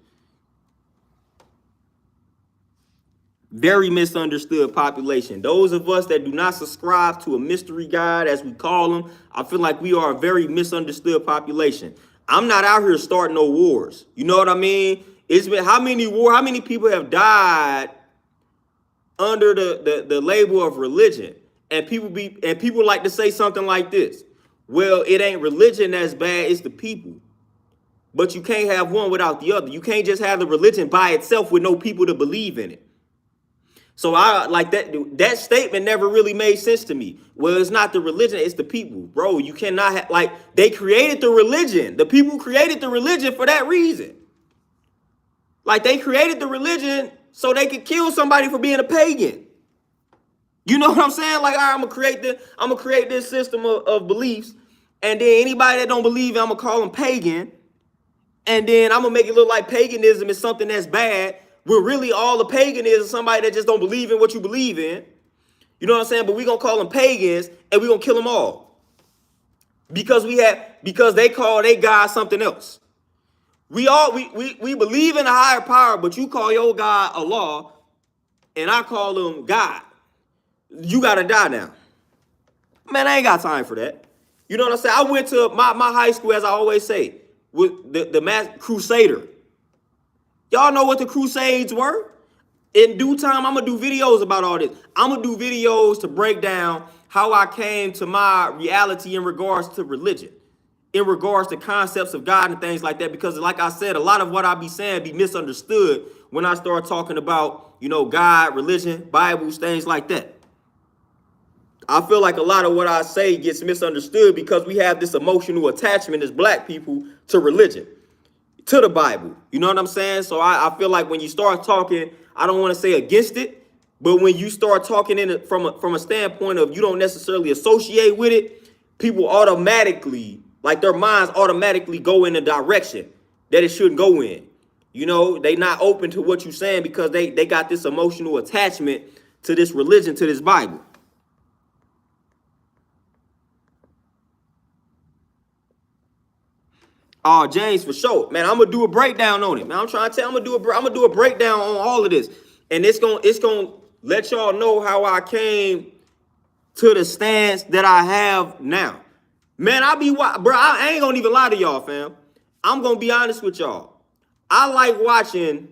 Speaker 1: Very misunderstood population. Those of us that do not subscribe to a mystery God, as we call them, I feel like we are a very misunderstood population. I'm not out here starting no wars. You know what I mean? It's been how many people have died under the label of religion? And people like to say something like this. Well, it ain't religion that's bad, it's the people. But you can't have one without the other. You can't just have the religion by itself with no people to believe in it. So I like that statement never really made sense to me. Well, it's not the religion, it's the people. Bro, you cannot have, like, they created the religion. The people created the religion for that reason. Like, they created the religion so they could kill somebody for being a pagan. You know what I'm saying? Like, all right, I'm gonna create this system of beliefs, and then anybody that don't believe it, I'm gonna call them pagan. And then I'm gonna make it look like paganism is something that's bad. Where really all the pagan is somebody that just don't believe in what you believe in. You know what I'm saying? But we gonna call them pagans and we gonna kill them all. Because they call their God something else. We believe in a higher power, but you call your God Allah and I call him God. You gotta die now. Man, I ain't got time for that. You know what I'm saying? I went to my high school, as I always say, with the mass crusader. Y'all know what the Crusades were? In due time, I'm going to do videos about all this. I'm going to do videos to break down how I came to my reality in regards to religion, in regards to concepts of God and things like that. Because like I said, a lot of what I be saying be misunderstood when I start talking about, you know, God, religion, Bibles, things like that. I feel like a lot of what I say gets misunderstood because we have this emotional attachment as black people to religion, to the Bible. You know what I'm saying? So I feel like when you start talking, I don't want to say against it, but when you start talking from a standpoint of you don't necessarily associate with it, people automatically, like their minds automatically go in a direction that it shouldn't go in. You know, they not open to what you're saying because they got this emotional attachment to this religion, to this Bible. Oh, James, for sure, man. I'm gonna do a breakdown on it, man. I'm trying to tell. I'm gonna do a breakdown on all of this, and it's gonna let y'all know how I came to the stance that I have now. Man, I ain't gonna even lie to y'all, fam. I'm gonna be honest with y'all. I like watching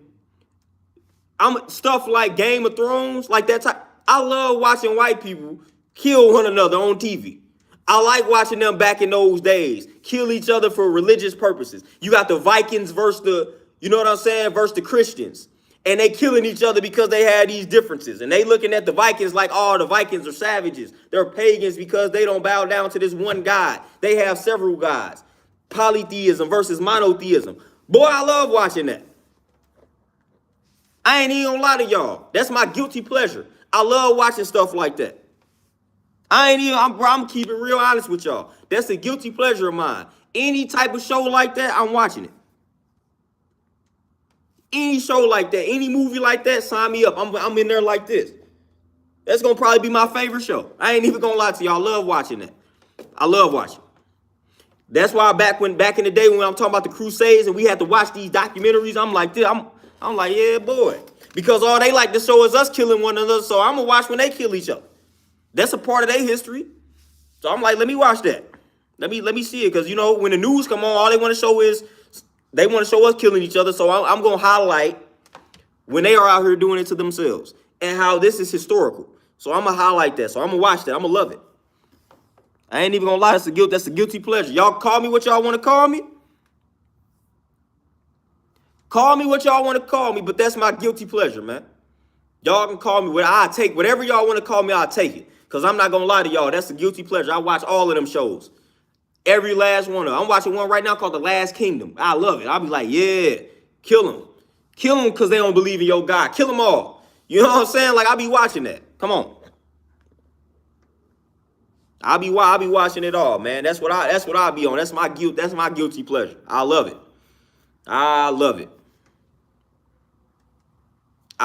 Speaker 1: stuff like Game of Thrones, like that type. I love watching white people kill one another on TV. I like watching them back in those days kill each other for religious purposes. You got the Vikings versus you know what I'm saying, versus the Christians. And they killing each other because they had these differences. And they looking at the Vikings like, oh, the Vikings are savages. They're pagans because they don't bow down to this one God. They have several gods. Polytheism versus monotheism. Boy, I love watching that. I ain't even gonna lie to y'all. That's my guilty pleasure. I love watching stuff like that. I'm keeping real honest with y'all. That's a guilty pleasure of mine. Any type of show like that, I'm watching it. Any show like that, any movie like that, sign me up. I'm in there like this. That's gonna probably be my favorite show. I ain't even gonna lie to y'all. I love watching that. I love watching. That's why back in the day when I'm talking about the Crusades and we had to watch these documentaries, I'm like this. I'm like, yeah, boy. Because all they like to show is us killing one another, so I'm gonna watch when they kill each other. That's a part of their history. So I'm like, let me watch that. Let me see it. Because, you know, when the news come on, all they want to show is, they want to show us killing each other. So I'm going to highlight when they are out here doing it to themselves and how this is historical. So I'm going to highlight that. So I'm going to watch that. I'm going to love it. I ain't even going to lie. That's a guilty pleasure. Y'all call me what y'all want to call me. Call me what y'all want to call me, but that's my guilty pleasure, man. Y'all can call me I'll take whatever y'all want to call me, I'll take it. Because I'm not going to lie to y'all. That's a guilty pleasure. I watch all of them shows. Every last one of them. I'm watching one right now called The Last Kingdom. I love it. I'll be like, yeah, kill them. Kill them because they don't believe in your God. Kill them all. You know what I'm saying? Like, I'll be watching that. Come on. I'll be watching it all, man. That's what I'll be on. That's my guilty pleasure. I love it. I love it.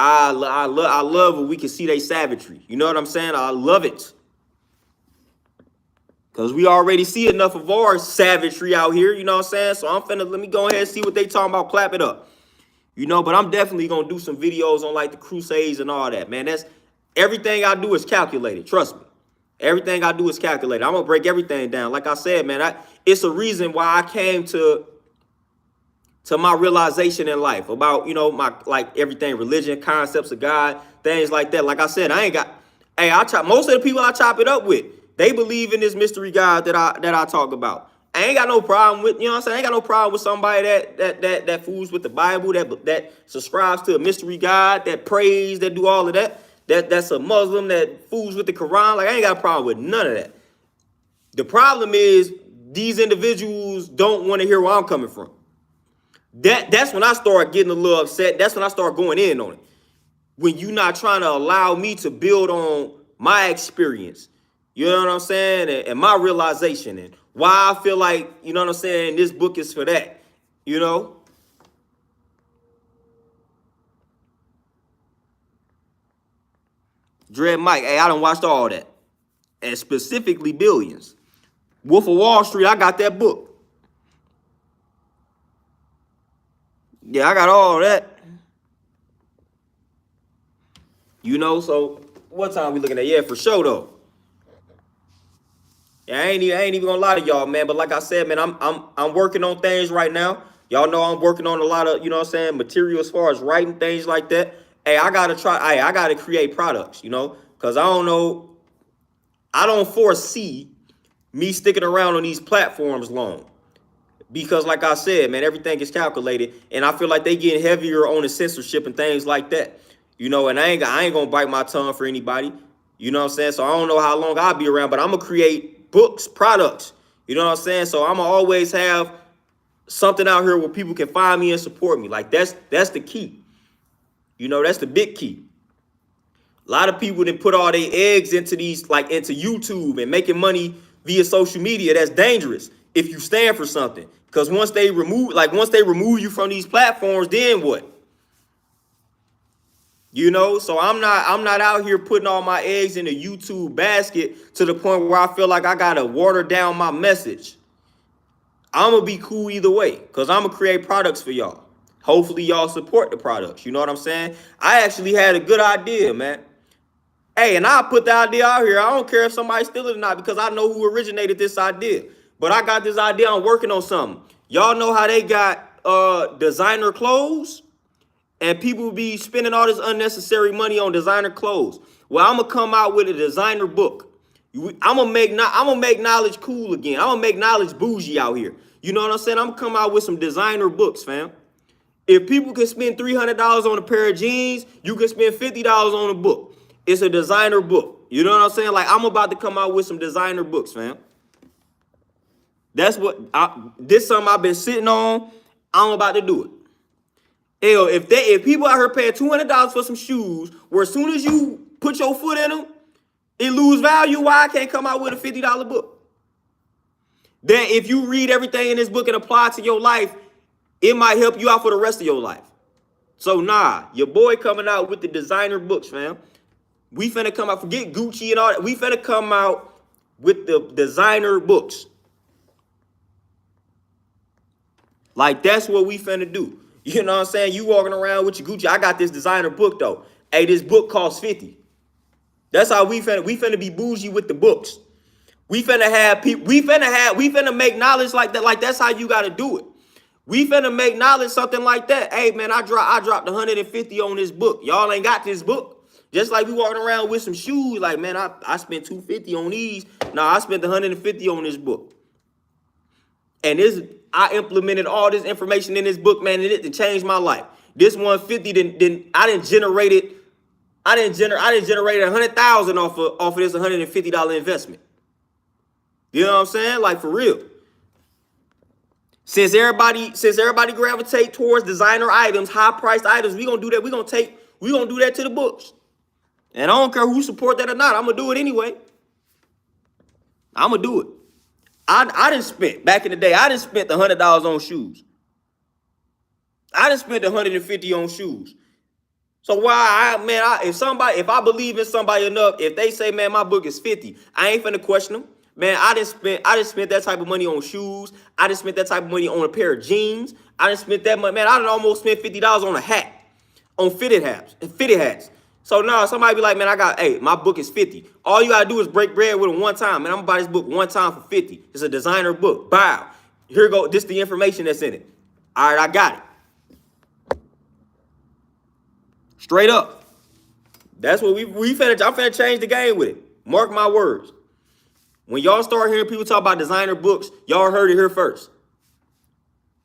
Speaker 1: I love when we can see they savagery. You know what I'm saying? I love it. Cause we already see enough of our savagery out here, you know what I'm saying? So I'm finna, let me go ahead and see what they talking about, clap it up. You know, but I'm definitely gonna do some videos on like the Crusades and all that, man. That's everything I do is calculated. Trust me. Everything I do is calculated. I'm gonna break everything down. Like I said, man, it's a reason why I came to my realization in life about, you know, my like everything, religion, concepts of God, things like that. Like I said, I ain't got, hey, I chop most of the people I chop it up with, they believe in this mystery God that I talk about. I ain't got no problem with, you know what I'm saying? I ain't got no problem with somebody that fools with the Bible, that subscribes to a mystery God, that prays, that do all of that. That's a Muslim that fools with the Quran. Like, I ain't got a problem with none of that. The problem is these individuals don't want to hear where I'm coming from. That's when I start getting a little upset. That's when I start going in on it. When you're not trying to allow me to build on my experience, you know what I'm saying, and my realization, and why I feel like, you know what I'm saying, this book is for that, you know. Dread Mike, hey, I done watched all that, and specifically Billions. Wolf of Wall Street, I got that book. Yeah, I got all that. You know, so what time we looking at? Yeah, for sure though. Yeah, I ain't even gonna lie to y'all, man. But like I said, man, I'm working on things right now. Y'all know I'm working on a lot of, you know what I'm saying, material as far as writing things like that. Hey, I gotta create products, you know, because I don't foresee me sticking around on these platforms long. Because like I said, man, everything is calculated, and I feel like they getting heavier on the censorship and things like that. You know, and I ain't gonna bite my tongue for anybody. You know what I'm saying? So I don't know how long I'll be around, but I'm gonna create books, products. You know what I'm saying? So I'm gonna always have something out here where people can find me and support me. Like that's the key. You know, that's the big key. A lot of people that put all their eggs into these, like into YouTube and making money via social media. That's dangerous if you stand for something. Because once they remove you from these platforms, then what? You know, so I'm not out here putting all my eggs in a YouTube basket to the point where I feel like I gotta water down my message. I'm gonna be cool either way, because I'm gonna create products for y'all. Hopefully y'all support the products. You know what I'm saying? I actually had a good idea, man. Hey, and I put the idea out here. I don't care if somebody steal it or not, because I know who originated this idea. But I got this idea. I'm working on something. Y'all know how they got designer clothes? And people be spending all this unnecessary money on designer clothes. Well, I'm gonna come out with a designer book. I'm gonna make knowledge cool again. I'm gonna make knowledge bougie out here. You know what I'm saying? I'm gonna come out with some designer books, fam. If people can spend $300 on a pair of jeans, you can spend $50 on a book. It's a designer book. You know what I'm saying? Like, I'm about to come out with some designer books, fam. That's this something I've been sitting on. I'm about to do it. Hell, if people out here paying $200 for some shoes, where as soon as you put your foot in them, it lose value, why I can't come out with a $50 book? Then if you read everything in this book and apply it to your life, it might help you out for the rest of your life. So nah, your boy coming out with the designer books, fam. We finna come out, forget Gucci and all that. We finna come out with the designer books. Like, that's what we finna do. You know what I'm saying? You walking around with your Gucci. I got this designer book though. Hey, this book costs 50. That's how we finna be bougie with the books. We finna have people, we finna make knowledge like that. Like, that's how you gotta do it. We finna make knowledge something like that. Hey man, I dropped 150 on this book. Y'all ain't got this book. Just like we walking around with some shoes, like, man, I spent 250 on these. Nah, I spent 150 on this book. And I implemented all this information in this book, man, and it changed my life. This 150 I didn't generate 100,000 off of this $150 investment. You know what I'm saying? Like, for real. Since everybody gravitate towards designer items, high priced items, we gonna do that. We gonna do that to the books. And I don't care who support that or not. I'm gonna do it anyway. I'm gonna do it. I didn't spend back in the day. I didn't spend $100 on shoes. I didn't spend 150 on shoes. So why, if I believe in somebody enough, if they say, man, my book is 50, I ain't finna question them, Man, I didn't spend that type of money on shoes. I didn't spend that type of money on a pair of jeans. I didn't spend that money. Man, I done almost spent $50 on a hat, on fitted hats. So now somebody be like, man, hey, my book is 50. All you gotta do is break bread with them one time. Man, I'm gonna buy this book one time for 50. It's a designer book. Bow. Here you go. This is the information that's in it. All right, I got it. Straight up. That's what I'm finna change the game with it. Mark my words. When y'all start hearing people talk about designer books, y'all heard it here first.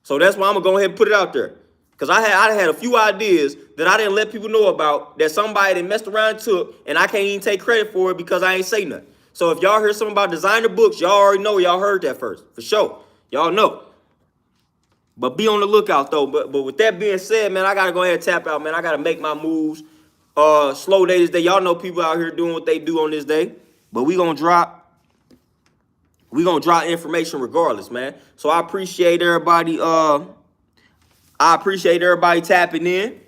Speaker 1: So that's why I'm gonna go ahead and put it out there. Because I had a few ideas that I didn't let people know about that somebody that messed around took, and I can't even take credit for it because I ain't say nothing. So if y'all heard something about designer books, y'all already know y'all heard that first. For sure. Y'all know. But be on the lookout though. But with that being said, man, I gotta go ahead and tap out, man. I gotta make my moves. Slow day this day. Y'all know people out here doing what they do on this day. But we gonna drop information regardless, man. So I appreciate everybody. I appreciate everybody tapping in.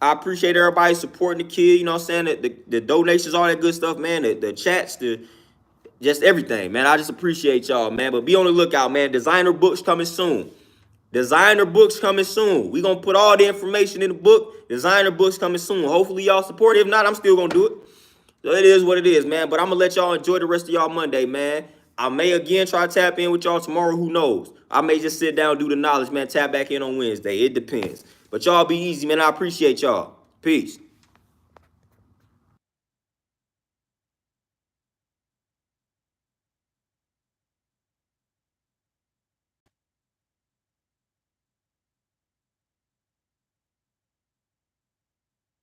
Speaker 1: I appreciate everybody supporting the kid. You know what I'm saying? The donations, all that good stuff, man. The chats, just everything, man. I just appreciate y'all, man. But be on the lookout, man. Designer books coming soon. Designer books coming soon. We gonna put all the information in the book. Designer books coming soon. Hopefully y'all support it. If not, I'm still gonna do it. So it is what it is, man. But I'm gonna let y'all enjoy the rest of y'all Monday, man. I may again try to tap in with y'all tomorrow. Who knows? I may just sit down and do the knowledge, man. Tap back in on Wednesday. It depends. But y'all be easy, man. I appreciate y'all. Peace.